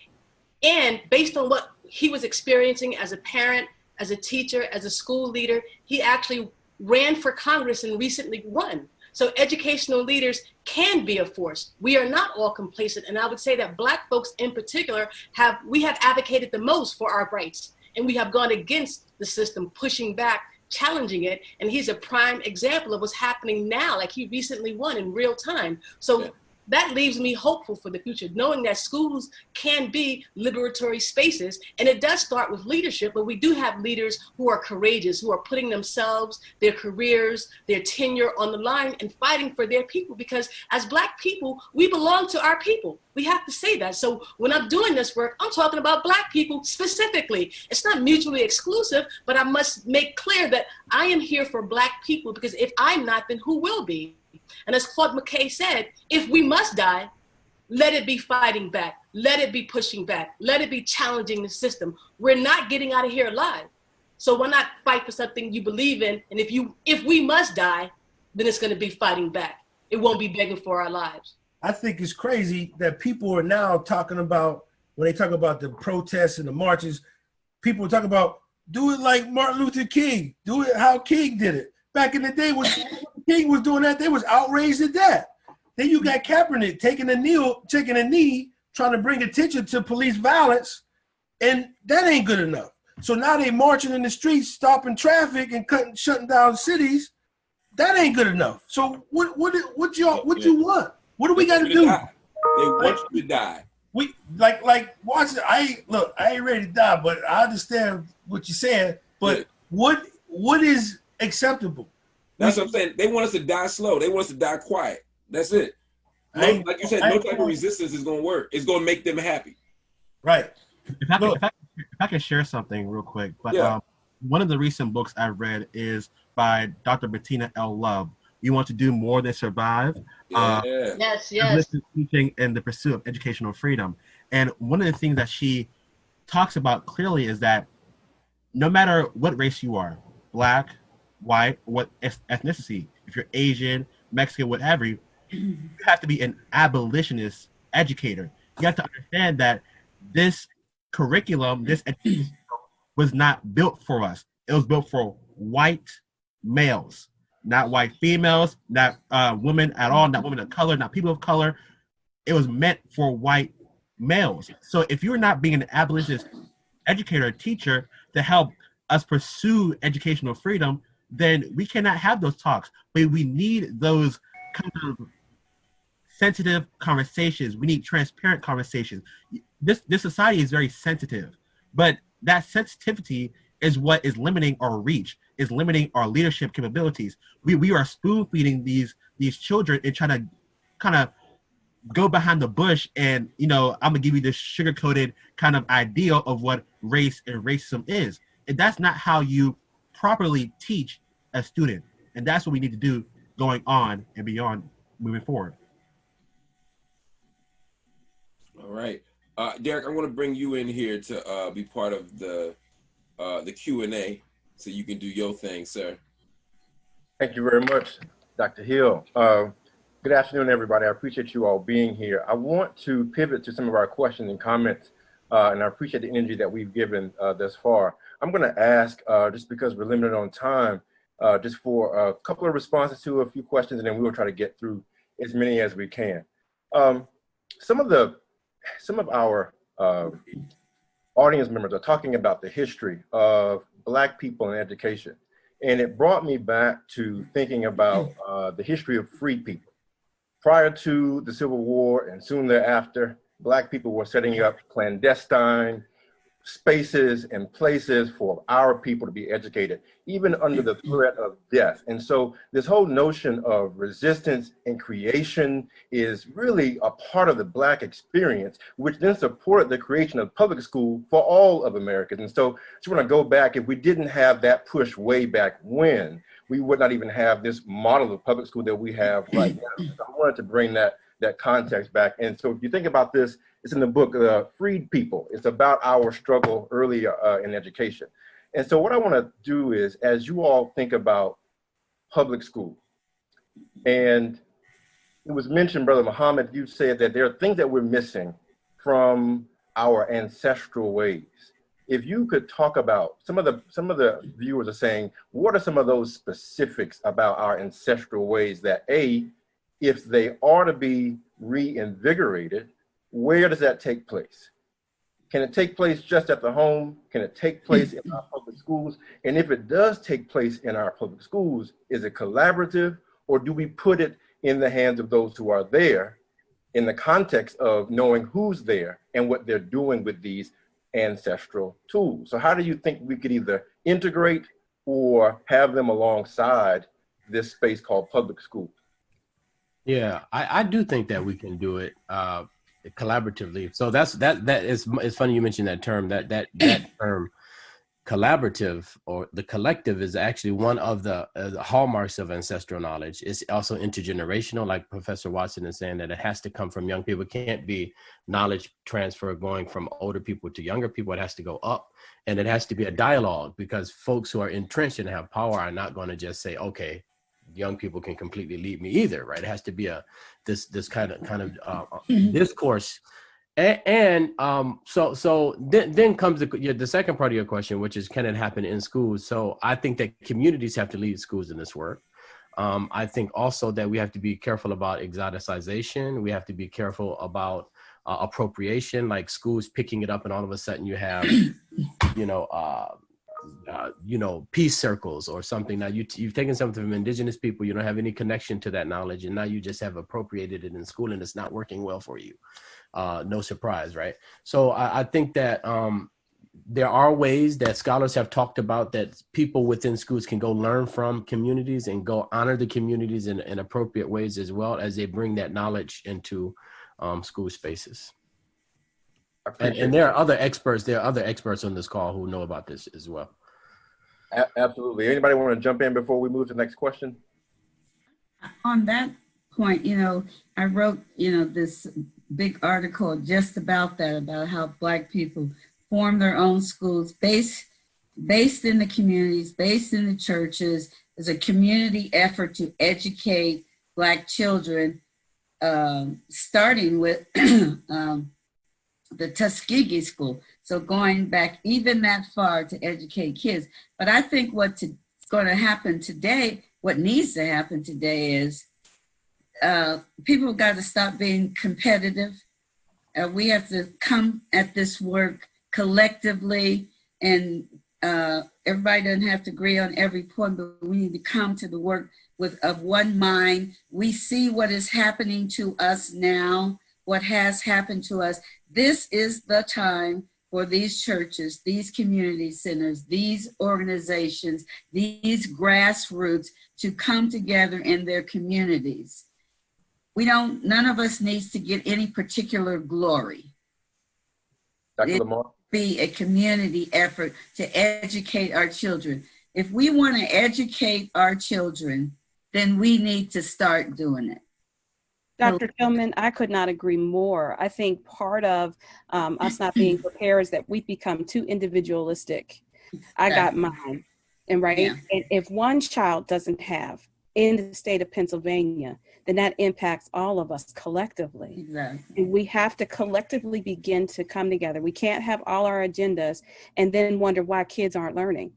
And based on what he was experiencing as a parent, as a teacher, as a school leader, he actually ran for Congress and recently won. So educational leaders can be a force. We are not all complacent. And I would say that Black folks in particular have advocated the most for our rights. And we have gone against the system, pushing back, challenging it. And he's a prime example of what's happening now. Like, he recently won in real time. So that leaves me hopeful for the future, knowing that schools can be liberatory spaces. And it does start with leadership, but we do have leaders who are courageous, who are putting themselves, their careers, their tenure on the line and fighting for their people. Because as Black people, we belong to our people. We have to say that. So when I'm doing this work, I'm talking about Black people specifically. It's not mutually exclusive, but I must make clear that I am here for Black people, because if I'm not, then who will be? And as Claude McKay said, if we must die, let it be fighting back. Let it be pushing back. Let it be challenging the system. We're not getting out of here alive. So why not fight for something you believe in? And if we must die, then it's going to be fighting back. It won't be begging for our lives. I think it's crazy that people are now talking about, when they talk about the protests and the marches, people are talking about, do it like Martin Luther King. Do it how King did it. Back in the day when King was doing that, they was outraged at that. Then you got Kaepernick taking a knee, trying to bring attention to police violence, and that ain't good enough. So now they marching in the streets, stopping traffic and shutting down cities. That ain't good enough. So what you want? What do we got to do? They want you to die. We like watch it. I ain't ready to die, but I understand what you're saying. But what is acceptable? That's what I'm saying. They want us to die slow. They want us to die quiet. That's it. Like you said, no type of resistance is going to work. It's going to make them happy. Right. If I can share something real quick, but one of the recent books I read is by Dr. Bettina L. Love. You Want to Do More Than Survive. Yes. Teaching in the pursuit of educational freedom. And one of the things that she talks about clearly is that no matter what race you are, Black, white, what ethnicity, if you're Asian, Mexican, whatever, you have to be an abolitionist educator. You have to understand that this curriculum, this education was not built for us. It was built for white males, not white females, not women at all, not women of color, not people of color. It was meant for white males. So if you're not being an abolitionist educator or teacher to help us pursue educational freedom, then we cannot have those talks. But we need those kind of sensitive conversations. We need transparent conversations. This society is very sensitive, but that sensitivity is what is limiting our reach, is limiting our leadership capabilities. We are spoon feeding these children and trying to kind of go behind the bush and, I'm gonna give you this sugar-coated kind of ideal of what race and racism is. And that's not how you properly teach a student. And that's what we need to do going on and beyond moving forward. All right. Derek, I want to bring you in here to be part of the Q&A so you can do your thing, sir. Thank you very much, Dr. Hill. Good afternoon, everybody. I appreciate you all being here. I want to pivot to some of our questions and comments, and I appreciate the energy that we've given thus far. I'm going to ask, just because we're limited on time, just for a couple of responses to a few questions, and then we will try to get through as many as we can. Some of our audience members are talking about the history of Black people in education. And it brought me back to thinking about the history of freed people. Prior to the Civil War and soon thereafter, Black people were setting up clandestine spaces and places for our people to be educated, even under the threat of death. And so this whole notion of resistance and creation is really a part of the Black experience, which then supported the creation of public school for all of Americans. And so I just want to go back, if we didn't have that push way back when, we would not even have this model of public school that we have right now. So I wanted to bring that context back. And so if you think about this, it's in the book, Freed People. It's about our struggle early in education. And so what I want to do is, as you all think about public school, and it was mentioned, Brother Muhammad, you said that there are things that we're missing from our ancestral ways. If you could talk about, some of the viewers are saying, what are some of those specifics about our ancestral ways that, A, if they are to be reinvigorated, where does that take place? Can it take place just at the home? Can it take place in our public schools? And if it does take place in our public schools, is it collaborative, or do we put it in the hands of those who are there in the context of knowing who's there and what they're doing with these ancestral tools? So how do you think we could either integrate or have them alongside this space called public school? Yeah, I do think that we can do it collaboratively. So it's funny you mentioned that term. That term collaborative, or the collective, is actually one of the hallmarks of ancestral knowledge. It's also intergenerational, like Professor Watson is saying, that it has to come from young people. It can't be knowledge transfer going from older people to younger people. It has to go up, and it has to be a dialogue, because folks who are entrenched and have power are not going to just say, okay, young people can completely lead me either, right? It has to be this kind of discourse. And so then comes the second part of your question, which is, can it happen in schools? So I think that communities have to lead schools in this work. I think also that we have to be careful about exoticization. We have to be careful about appropriation, like schools picking it up, and all of a sudden you have, peace circles or something. Now you've taken something from indigenous people, you don't have any connection to that knowledge, and now you just have appropriated it in school, and it's not working well for you. No surprise, right? So I think that there are ways that scholars have talked about that people within schools can go learn from communities and go honor the communities in appropriate ways, as well as they bring that knowledge into school spaces. And there are other experts. There are other experts on this call who know about this as well. Absolutely. Anybody want to jump in before we move to the next question? On that point, I wrote, this big article just about that, about how Black people form their own schools based in the communities, based in the churches. There's a community effort to educate Black children, starting with the Tuskegee School. So going back even that far to educate kids. But I think what's going to happen today, what needs to happen today is people have got to stop being competitive. We have to come at this work collectively, and everybody doesn't have to agree on every point, but we need to come to the work of one mind. We see what is happening to us now, what has happened to us. This is the time for these churches, these community centers, these organizations, these grassroots to come together in their communities. None of us needs to get any particular glory. Dr. Lamar? Be a community effort to educate our children. If we want to educate our children, then we need to start doing it. Dr. Tillman, I could not agree more. I think part of us not being prepared is that we become too individualistic. I got mine, and right? Yeah. And if one child doesn't have in the state of Pennsylvania, then that impacts all of us collectively. Exactly. And we have to collectively begin to come together. We can't have all our agendas and then wonder why kids aren't learning,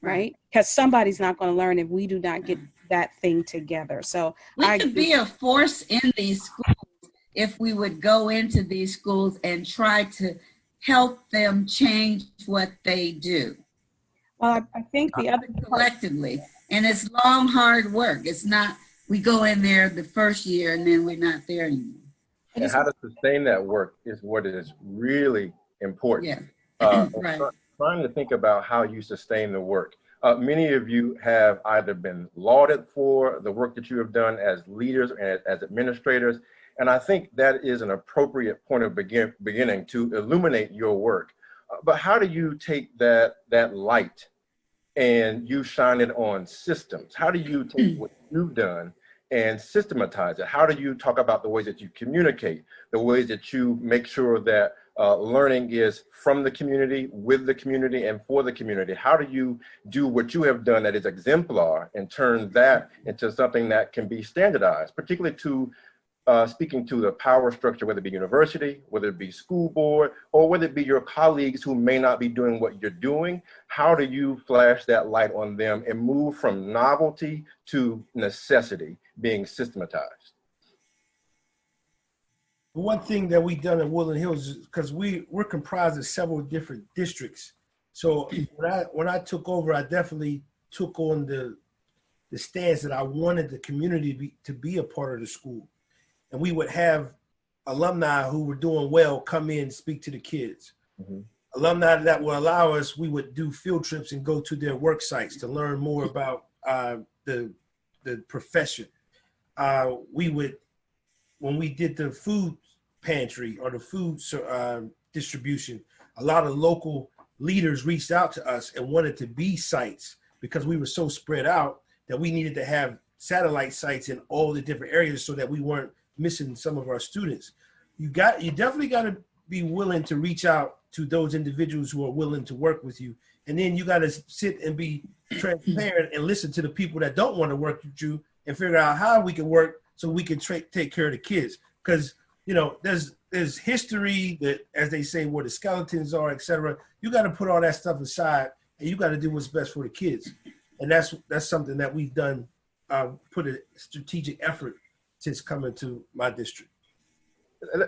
right? Because somebody's not going to learn if we do not get that thing together. So we could be a force in these schools if we would go into these schools and try to help them change what they do. Well, I think the other collectively, and it's long, hard work. It's not we go in there the first year and then we're not there anymore. And how to sustain that work is what is really important. Yeah. Right. Trying to think about how you sustain the work. Many of you have either been lauded for the work that you have done as leaders and as administrators, and I think that is an appropriate point of beginning to illuminate your work. But how do you take that light and you shine it on systems? How do you take what you've done and systematize it? How do you talk about the ways that you communicate, the ways that you make sure that learning is from the community, with the community, and for the community? How do you do what you have done that is exemplar and turn that into something that can be standardized, particularly to speaking to the power structure, whether it be university, whether it be school board, or whether it be your colleagues who may not be doing what you're doing? How do you flash that light on them and move from novelty to necessity being systematized? One thing that we've done in Woodland Hills is because we're comprised of several different districts. So when I took over, I definitely took on the stance that I wanted the community to be a part of the school. And we would have alumni who were doing well come in and speak to the kids. Mm-hmm. Alumni that will allow us, we would do field trips and go to their work sites to learn more about the profession. We would, when we did the food pantry or the food distribution, a lot of local leaders reached out to us and wanted to be sites because we were so spread out that we needed to have satellite sites in all the different areas so that we weren't missing some of our students. You definitely got to be willing to reach out to those individuals who are willing to work with you. And then you got to sit and be transparent and listen to the people that don't want to work with you and figure out how we can work so we can take care of the kids. Because, you know, there's history that, as they say, where the skeletons are, et cetera. You got to put all that stuff aside and you got to do what's best for the kids. And that's something that we've done, put a strategic effort since coming to my district.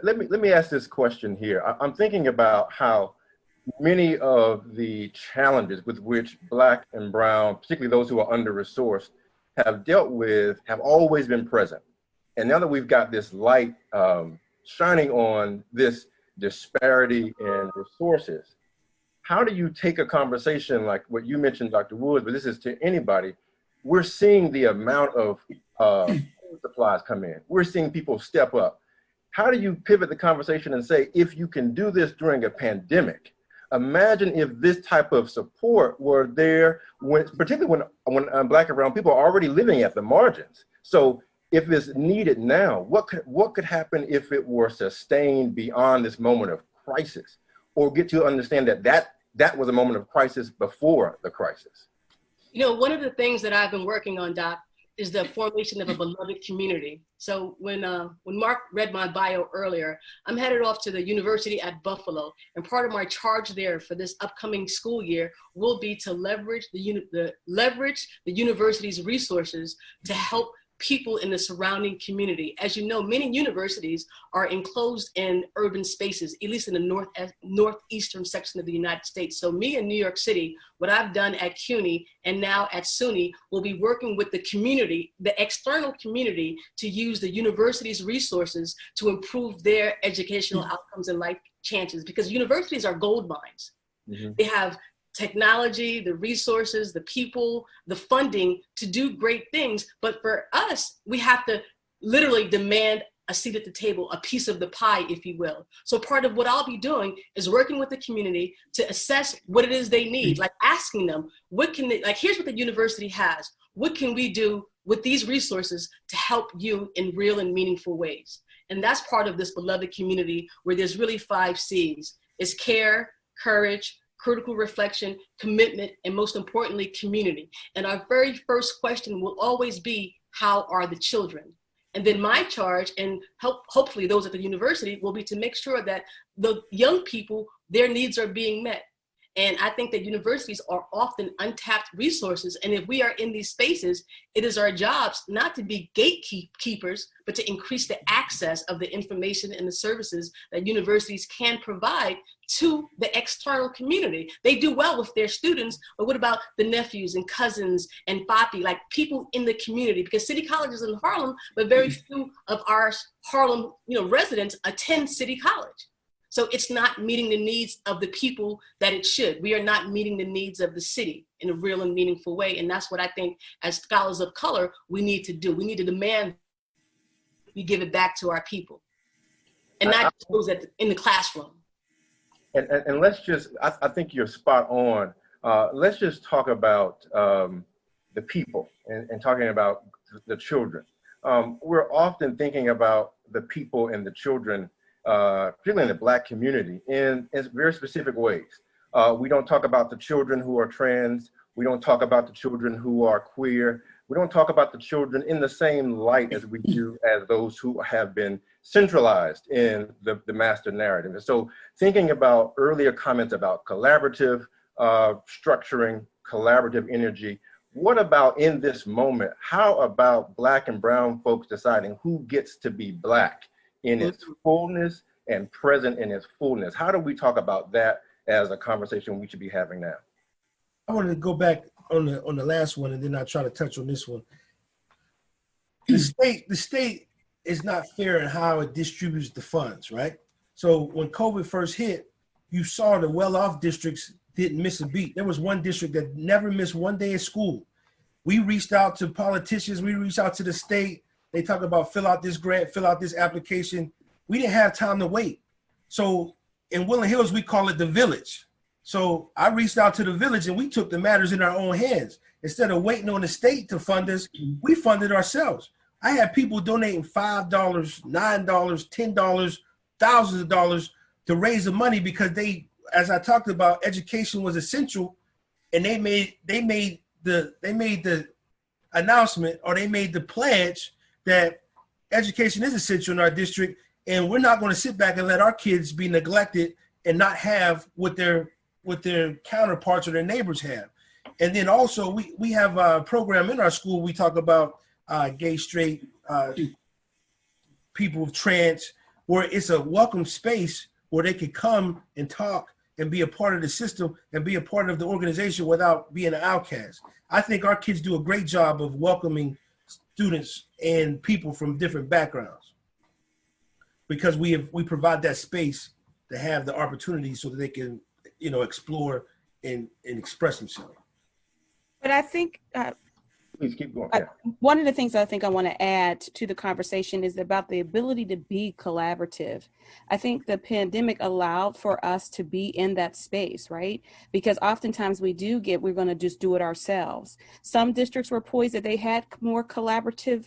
Let me ask this question here. I'm thinking about how many of the challenges with which Black and Brown, particularly those who are under-resourced, have dealt with have always been present. And now that we've got this light shining on this disparity in resources, how do you take a conversation like what you mentioned, Dr. Woods, but this is to anybody? We're seeing the amount of supplies come in. We're seeing people step up. How do you pivot the conversation and say, if you can do this during a pandemic, imagine if this type of support were there, particularly when Black and Brown people are already living at the margins. So if it's needed now, what could happen if it were sustained beyond this moment of crisis, or get to understand that was a moment of crisis before the crisis? You know, one of the things that I've been working on, Doc, is the formation of a beloved community. So when Mark read my bio earlier, I'm headed off to the university at Buffalo, and part of my charge there for this upcoming school year will be to leverage the university's resources to help people in the surrounding community. As you know, many universities are enclosed in urban spaces, at least in the northeastern section of the United States. So me in New York City, what I've done at CUNY and now at SUNY will be working with the community, the external community, to use the university's resources to improve their educational outcomes and life chances, because universities are gold mines. Mm-hmm. They have technology, the resources, the people, the funding to do great things. But for us, we have to literally demand a seat at the table, a piece of the pie, if you will. So part of what I'll be doing is working with the community to assess what it is they need, like asking them, what can they, like, here's what the university has. What can we do with these resources to help you in real and meaningful ways? And that's part of this beloved community where there's really 5 C's. It's care, courage, critical reflection, commitment, and most importantly, community. And our very first question will always be, how are the children? And then my charge, and hopefully those at the university, will be to make sure that the young people, their needs are being met. And I think that universities are often untapped resources. And if we are in these spaces, it is our jobs not to be gatekeepers, but to increase the access of the information and the services that universities can provide to the external community. They do well with their students, but what about the nephews and cousins and papi, like people in the community? Because City College is in Harlem, but very few of our Harlem, residents attend City College. So it's not meeting the needs of the people that it should. We are not meeting the needs of the city in a real and meaningful way. And that's what I think as scholars of color, we need to do. We need to demand we give it back to our people and not just those in the classroom. And let's just, I think you're spot on. Let's just talk about the people and talking about the children. We're often thinking about the people and the children, particularly in the Black community, in very specific ways. We don't talk about the children who are trans. We don't talk about the children who are queer. We don't talk about the children in the same light as we do as those who have been centralized in the master narrative. And so thinking about earlier comments about collaborative structuring, collaborative energy, what about in this moment, how about Black and brown folks deciding who gets to be Black in its fullness and present in its fullness? How do we talk about that as a conversation we should be having now? I wanted to go back on the last one, and then I'll try to touch on this one. The state is not fair in how it distributes the funds, right? So when COVID first hit, you saw the well-off districts didn't miss a beat. There was one district that never missed one day of school. We reached out to politicians, we reached out to the state. They talk about fill out this grant, fill out this application. We didn't have time to wait. So in Woodland Hills, we call it the village. So I reached out to the village and we took the matters in our own hands. Instead of waiting on the state to fund us, we funded ourselves. I had people donating $5, $9, $10, thousands of dollars to raise the money because they, as I talked about, education was essential, and they made the announcement, or they made the pledge that education is essential in our district, and we're not going to sit back and let our kids be neglected and not have what their counterparts or their neighbors have. And then also we have a program in our school. We talk about gay, straight, people of trans, where it's a welcome space where they could come and talk and be a part of the system and be a part of the organization without being an outcast. I think our kids do a great job of welcoming students and people from different backgrounds, because we provide that space to have the opportunity so that they can, explore and express themselves. But I think Please keep going. one of the things I think I want to add to the conversation is about the ability to be collaborative. I think the pandemic allowed for us to be in that space, right? Because oftentimes we're going to just do it ourselves. Some districts were poised that they had more collaborative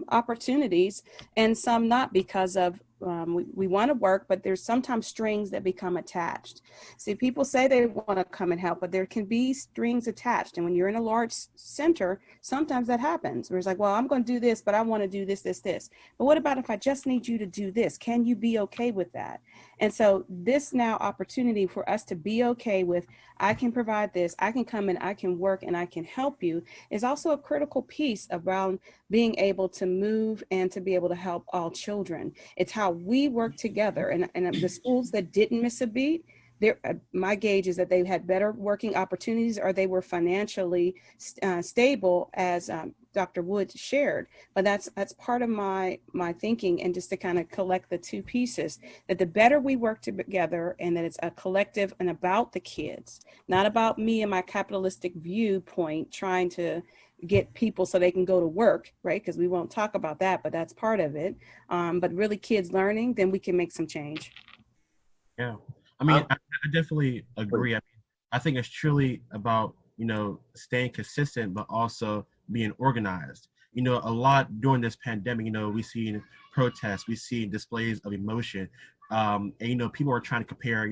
opportunities, and some not, because of we want to work, but there's sometimes strings that become attached. See, people say they want to come and help, but there can be strings attached. And when you're in a large center, sometimes that happens. Where it's like, well, I'm going to do this, but I want to do this. But what about if I just need you to do this? Can you be okay with that? And so this now opportunity for us to be okay with, I can provide this, I can come and I can work and I can help you, is also a critical piece around being able to move and to be able to help all children. It's how we work together. And the schools that didn't miss a beat, my gauge is that they had better working opportunities, or they were financially stable, as Dr. Wood shared. But that's part of my thinking, and just to kind of collect the two pieces, that the better we work together, and that it's a collective and about the kids, not about me and my capitalistic viewpoint trying to get people so they can go to work, right? Because we won't talk about that, but that's part of it. But really kids learning, then we can make some change. Yeah. I mean, I definitely agree. I mean, I think it's truly about, staying consistent, but also being organized. A lot during this pandemic, we see protests, we see displays of emotion. And, people are trying to compare,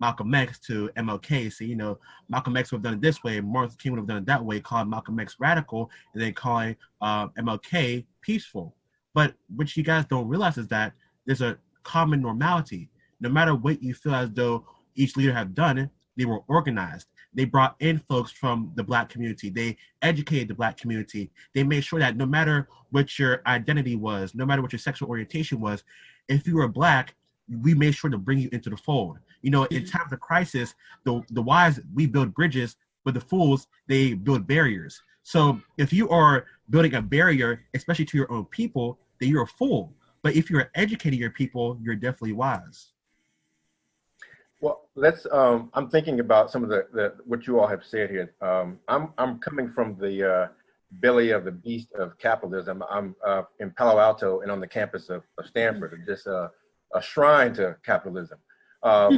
Malcolm X to MLK. So, Malcolm X would have done it this way, Martin Luther King would have done it that way, calling Malcolm X radical, and then calling MLK peaceful. But what you guys don't realize is that there's a common normality. No matter what you feel as though each leader have done, they were organized. They brought in folks from the Black community. They educated the Black community. They made sure that no matter what your identity was, no matter what your sexual orientation was, if you were Black, we made sure to bring you into the fold. In times of crisis, the wise, we build bridges, but the fools, they build barriers. So if you are building a barrier, especially to your own people, then you're a fool. But if you're educating your people, you're definitely wise. Well, I'm thinking about some of the what you all have said here. I'm coming from the belly of the beast of capitalism. I'm in Palo Alto and on the campus of Stanford, just a shrine to capitalism. But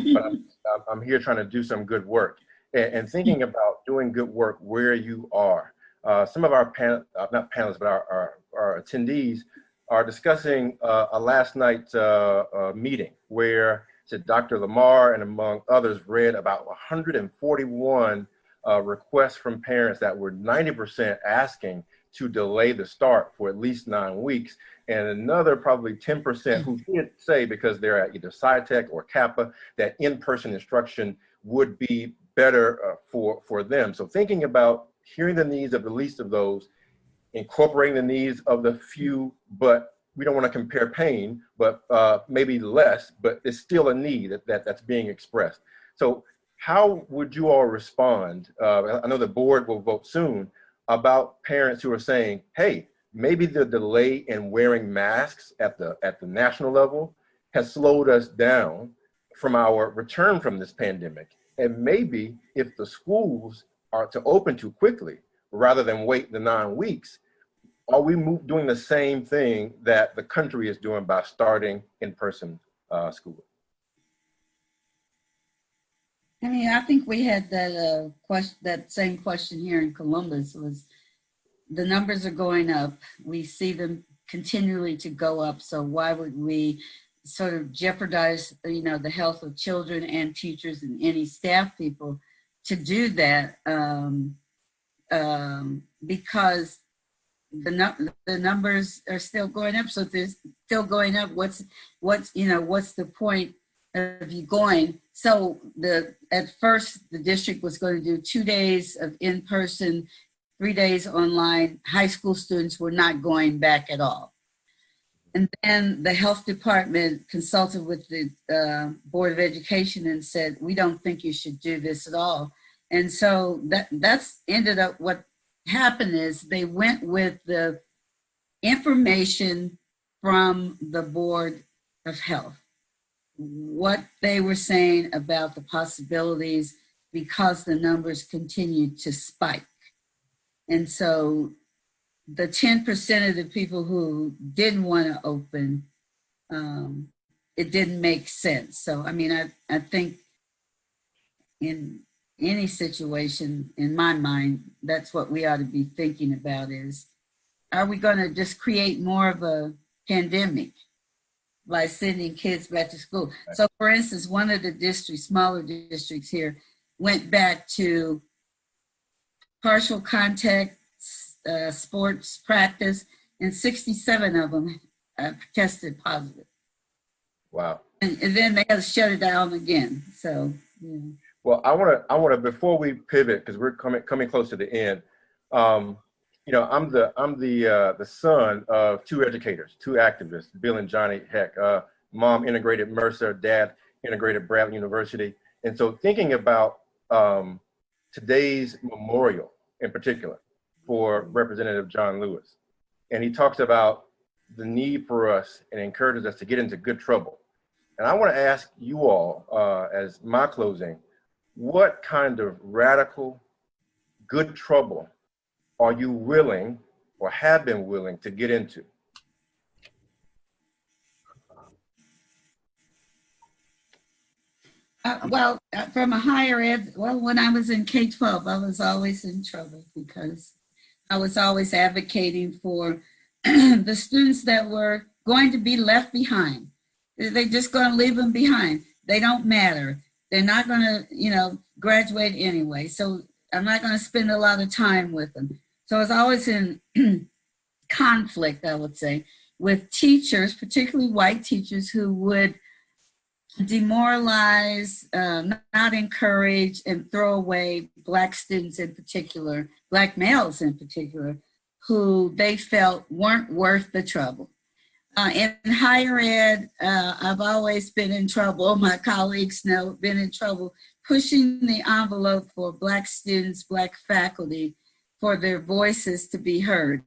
I'm here trying to do some good work and thinking about doing good work where you are. Some of our not panelists, but our attendees are discussing a last night meeting where Dr. Lamar and among others read about 141 requests from parents that were 90% asking to delay the start for at least 9 weeks, and another probably 10% who did say, because they're at either SciTech or Kappa, that in-person instruction would be better for them. So thinking about hearing the needs of the least of those, incorporating the needs of the few, but we don't want to compare pain, but maybe less, but it's still a need that's being expressed. So how would you all respond? I know the board will vote soon about parents who are saying, hey, maybe the delay in wearing masks at the national level has slowed us down from our return from this pandemic. And maybe if the schools are to open too quickly, rather than wait the 9 weeks, are we doing the same thing that the country is doing by starting in-person school? I mean, I think we had that that same question here in Columbus. Was the numbers are going up. We see them continually to go up. So why would we sort of jeopardize, the health of children and teachers and any staff people to do that? Because the numbers are still going up. So if they're still going up, what's the point of you going? So at first the district was going to do 2 days of in-person, 3 days online. High school students were not going back at all. And then the health department consulted with the Board of Education and said, we don't think you should do this at all. And so that's ended up what happened is they went with the information from the Board of Health, what they were saying about the possibilities because the numbers continued to spike. And so the 10% of the people who didn't want to open, it didn't make sense. So, I mean, I think in any situation, in my mind, that's what we ought to be thinking about is, are we going to just create more of a pandemic by sending kids back to school? Right. So for instance, one of the districts, smaller districts here, went back to partial contact sports practice, and 67 of them tested positive. Wow. And then they had to shut it down again. So, yeah. Well, I want to before we pivot, because we're coming close to the end. I'm the son of two educators, two activists, Bill and Johnny Heck. Mom integrated Mercer, dad integrated Bradley University. And so thinking about today's memorial in particular for Representative John Lewis, and he talks about the need for us and encourages us to get into good trouble. And I want to ask you all, as my closing, what kind of radical good trouble are you willing or have been willing to get into? From a higher ed, when I was in K-12, I was always in trouble because I was always advocating for the students that were going to be left behind. They're just going to leave them behind. They don't matter. They're not going to, graduate anyway. So I'm not going to spend a lot of time with them. So I was always in conflict, I would say, with teachers, particularly white teachers, who would demoralize, not encourage, and throw away Black students in particular, Black males in particular, who they felt weren't worth the trouble. In higher ed, I've always been in trouble. My colleagues know, been in trouble pushing the envelope for Black students, Black faculty, for their voices to be heard.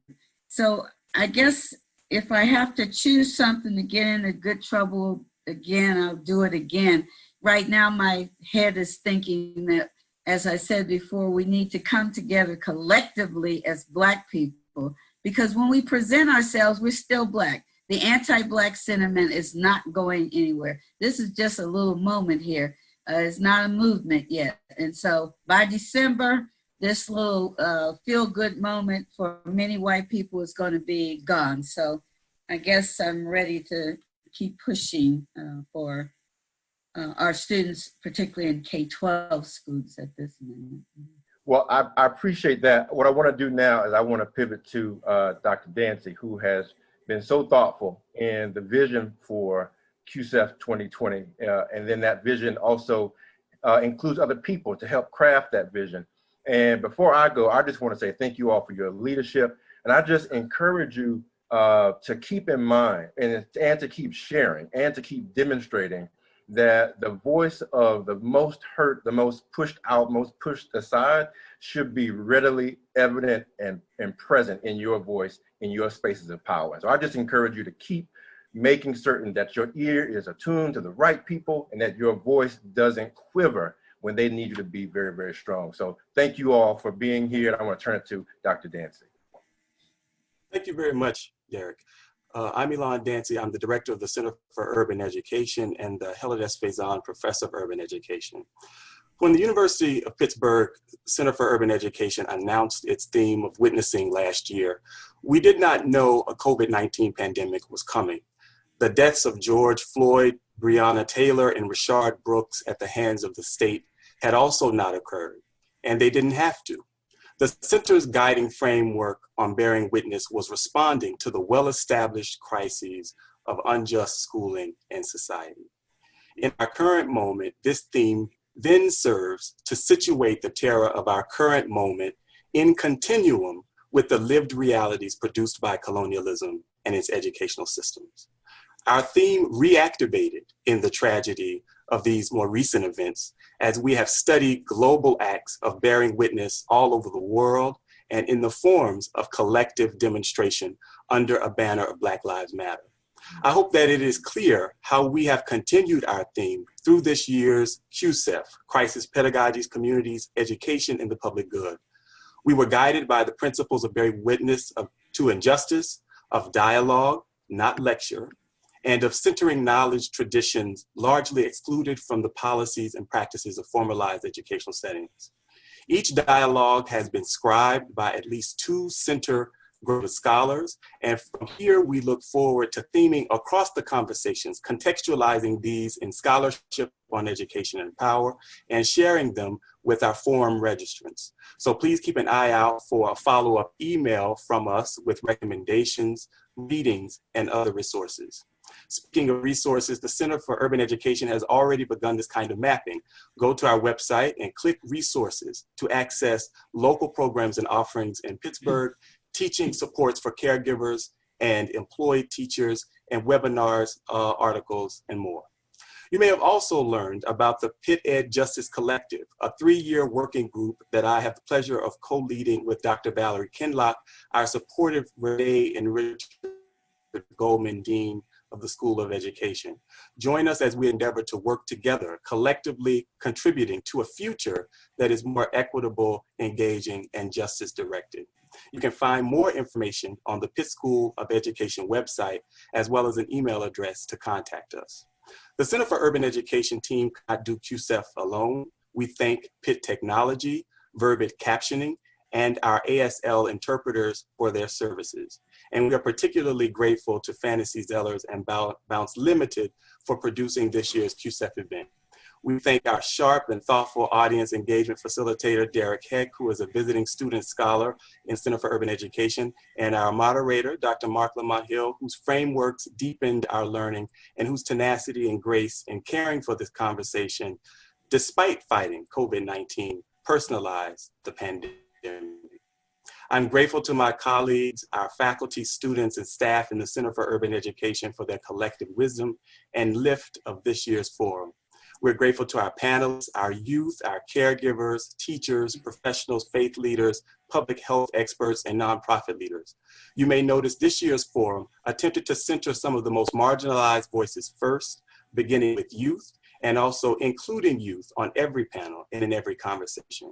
So I guess if I have to choose something to get into good trouble again, I'll do it again. Right now, my head is thinking that, as I said before, we need to come together collectively as Black people, because when we present ourselves, we're still Black. The anti-Black sentiment is not going anywhere. This is just a little moment here. It's not a movement yet. And so by December, this little feel-good moment for many white people is going to be gone. So I guess I'm ready to keep pushing for our students, particularly in K-12 schools at this moment. Well, I appreciate that. What I want to do now is I want to pivot to Dr. Dancy, who has been so thoughtful in the vision for CUSEF 2020. And then that vision also includes other people to help craft that vision. And before I go, I just want to say thank you all for your leadership. And I just encourage you to keep in mind and to keep sharing and to keep demonstrating that the voice of the most hurt, the most pushed out, most pushed aside should be readily evident and present in your voice, in your spaces of power. So I just encourage you to keep making certain that your ear is attuned to the right people and that your voice doesn't quiver when they need you to be very, very strong. So thank you all for being here. And I want to turn it to Dr. Dancy. Thank you very much, Derek. I'm Elon Dancy. I'm the director of the Center for Urban Education and the Helen S. Faison Professor of Urban Education. When the University of Pittsburgh Center for Urban Education announced its theme of witnessing last year, we did not know a COVID-19 pandemic was coming. The deaths of George Floyd, Breonna Taylor, and Rayshard Brooks at the hands of the state had also not occurred, and they didn't have to. The center's guiding framework on bearing witness was responding to the well-established crises of unjust schooling in society. In our current moment, this theme then serves to situate the terror of our current moment in continuum with the lived realities produced by colonialism and its educational systems. Our theme reactivated in the tragedy of these more recent events as we have studied global acts of bearing witness all over the world and in the forms of collective demonstration under a banner of Black Lives Matter. I hope that it is clear how we have continued our theme through this year's CUSEF, Crisis Pedagogies, Communities, Education, and the Public Good. We were guided by the principles of bearing witness to injustice, of dialogue, not lecture, and of centering knowledge traditions largely excluded from the policies and practices of formalized educational settings. Each dialogue has been scribed by at least 2 center group of scholars, and from here we look forward to theming across the conversations, contextualizing these in scholarship on education and power, and sharing them with our forum registrants. So please keep an eye out for a follow-up email from us with recommendations, readings, and other resources. Speaking of resources, the Center for Urban Education has already begun this kind of mapping. Go to our website and click resources to access local programs and offerings in Pittsburgh, teaching supports for caregivers and employed teachers, and webinars, articles, and more. You may have also learned about the Pitt Ed Justice Collective, a 3-year working group that I have the pleasure of co-leading with Dr. Valerie Kinlock, our supportive Renee and Richard Goldman Dean of the School of Education. Join us as we endeavor to work together, collectively contributing to a future that is more equitable, engaging, and justice directed. You can find more information on the Pitt School of Education website, as well as an email address to contact us. The Center for Urban Education team cannot do QCEF alone. We thank Pitt Technology, Verbit Captioning, and our ASL interpreters for their services. And we are particularly grateful to Fantasy Zellers and Bounce Limited for producing this year's QCEF event. We thank our sharp and thoughtful audience engagement facilitator, Derek Heck, who is a visiting student scholar in Center for Urban Education, and our moderator, Dr. Mark Lamont Hill, whose frameworks deepened our learning and whose tenacity and grace in caring for this conversation, despite fighting COVID-19, personalized the pandemic. I'm grateful to my colleagues, our faculty, students, and staff in the Center for Urban Education for their collective wisdom and lift of this year's forum. We're grateful to our panelists, our youth, our caregivers, teachers, professionals, faith leaders, public health experts, and nonprofit leaders. You may notice this year's forum attempted to center some of the most marginalized voices first, beginning with youth, and also including youth on every panel and in every conversation.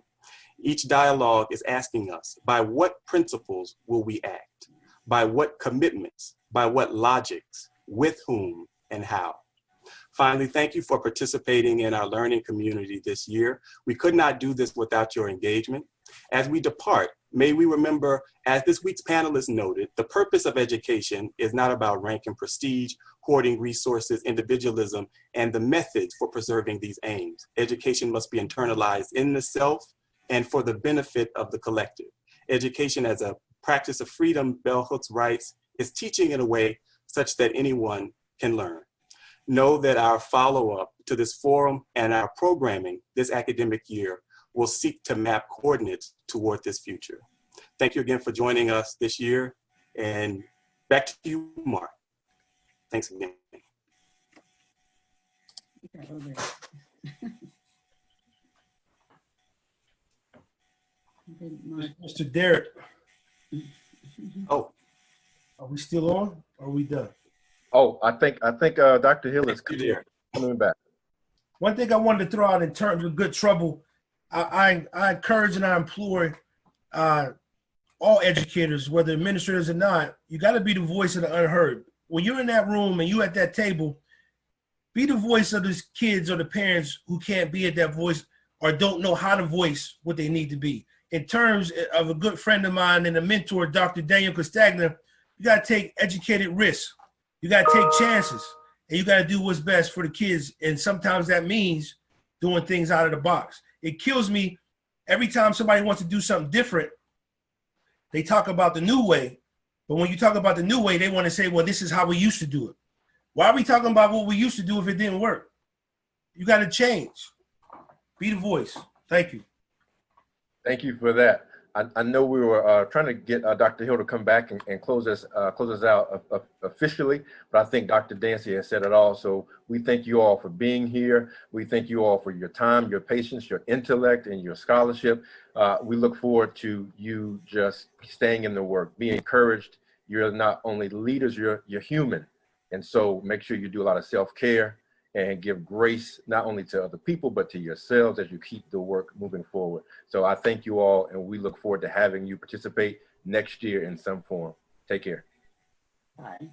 Each dialogue is asking us, by what principles will we act? By what commitments? By what logics? With whom and how? Finally, thank you for participating in our learning community this year. We could not do this without your engagement. As we depart, may we remember, as this week's panelists noted, the purpose of education is not about rank and prestige, hoarding resources, individualism, and the methods for preserving these aims. Education must be internalized in the self and for the benefit of the collective. Education as a practice of freedom, Bell Hooks writes, is teaching in a way such that anyone can learn. Know that our follow-up to this forum and our programming this academic year will seek to map coordinates toward this future. Thank you again for joining us this year, and back to you, Mark. Thanks again. Mr. Derek. Oh, are we still on? Or are we done? Oh, I think Dr. Hill is coming back. One thing I wanted to throw out in terms of good trouble, I encourage and I implore all educators, whether administrators or not, you got to be the voice of the unheard. When you're in that room and you at that table, be the voice of those kids or the parents who can't be at that voice or don't know how to voice what they need to be. In terms of a good friend of mine and a mentor, Dr. Daniel Castagna, you got to take educated risks. You got to take chances, and you got to do what's best for the kids. And sometimes that means doing things out of the box. It kills me every time somebody wants to do something different. They talk about the new way, but when you talk about the new way, they want to say, well, this is how we used to do it. Why are we talking about what we used to do if it didn't work? You got to change. Be the voice. Thank you. Thank you for that. I know we were trying to get Dr. Hill to come back and close us out officially, but I think Dr. Dancy has said it all. So we thank you all for being here. We thank you all for your time, your patience, your intellect, and your scholarship. We look forward to you just staying in the work. Be encouraged. You're not only leaders, you're human. And so make sure you do a lot of self-care and give grace not only to other people, but to yourselves as you keep the work moving forward. So I thank you all, and we look forward to having you participate next year in some form. Take care. Bye.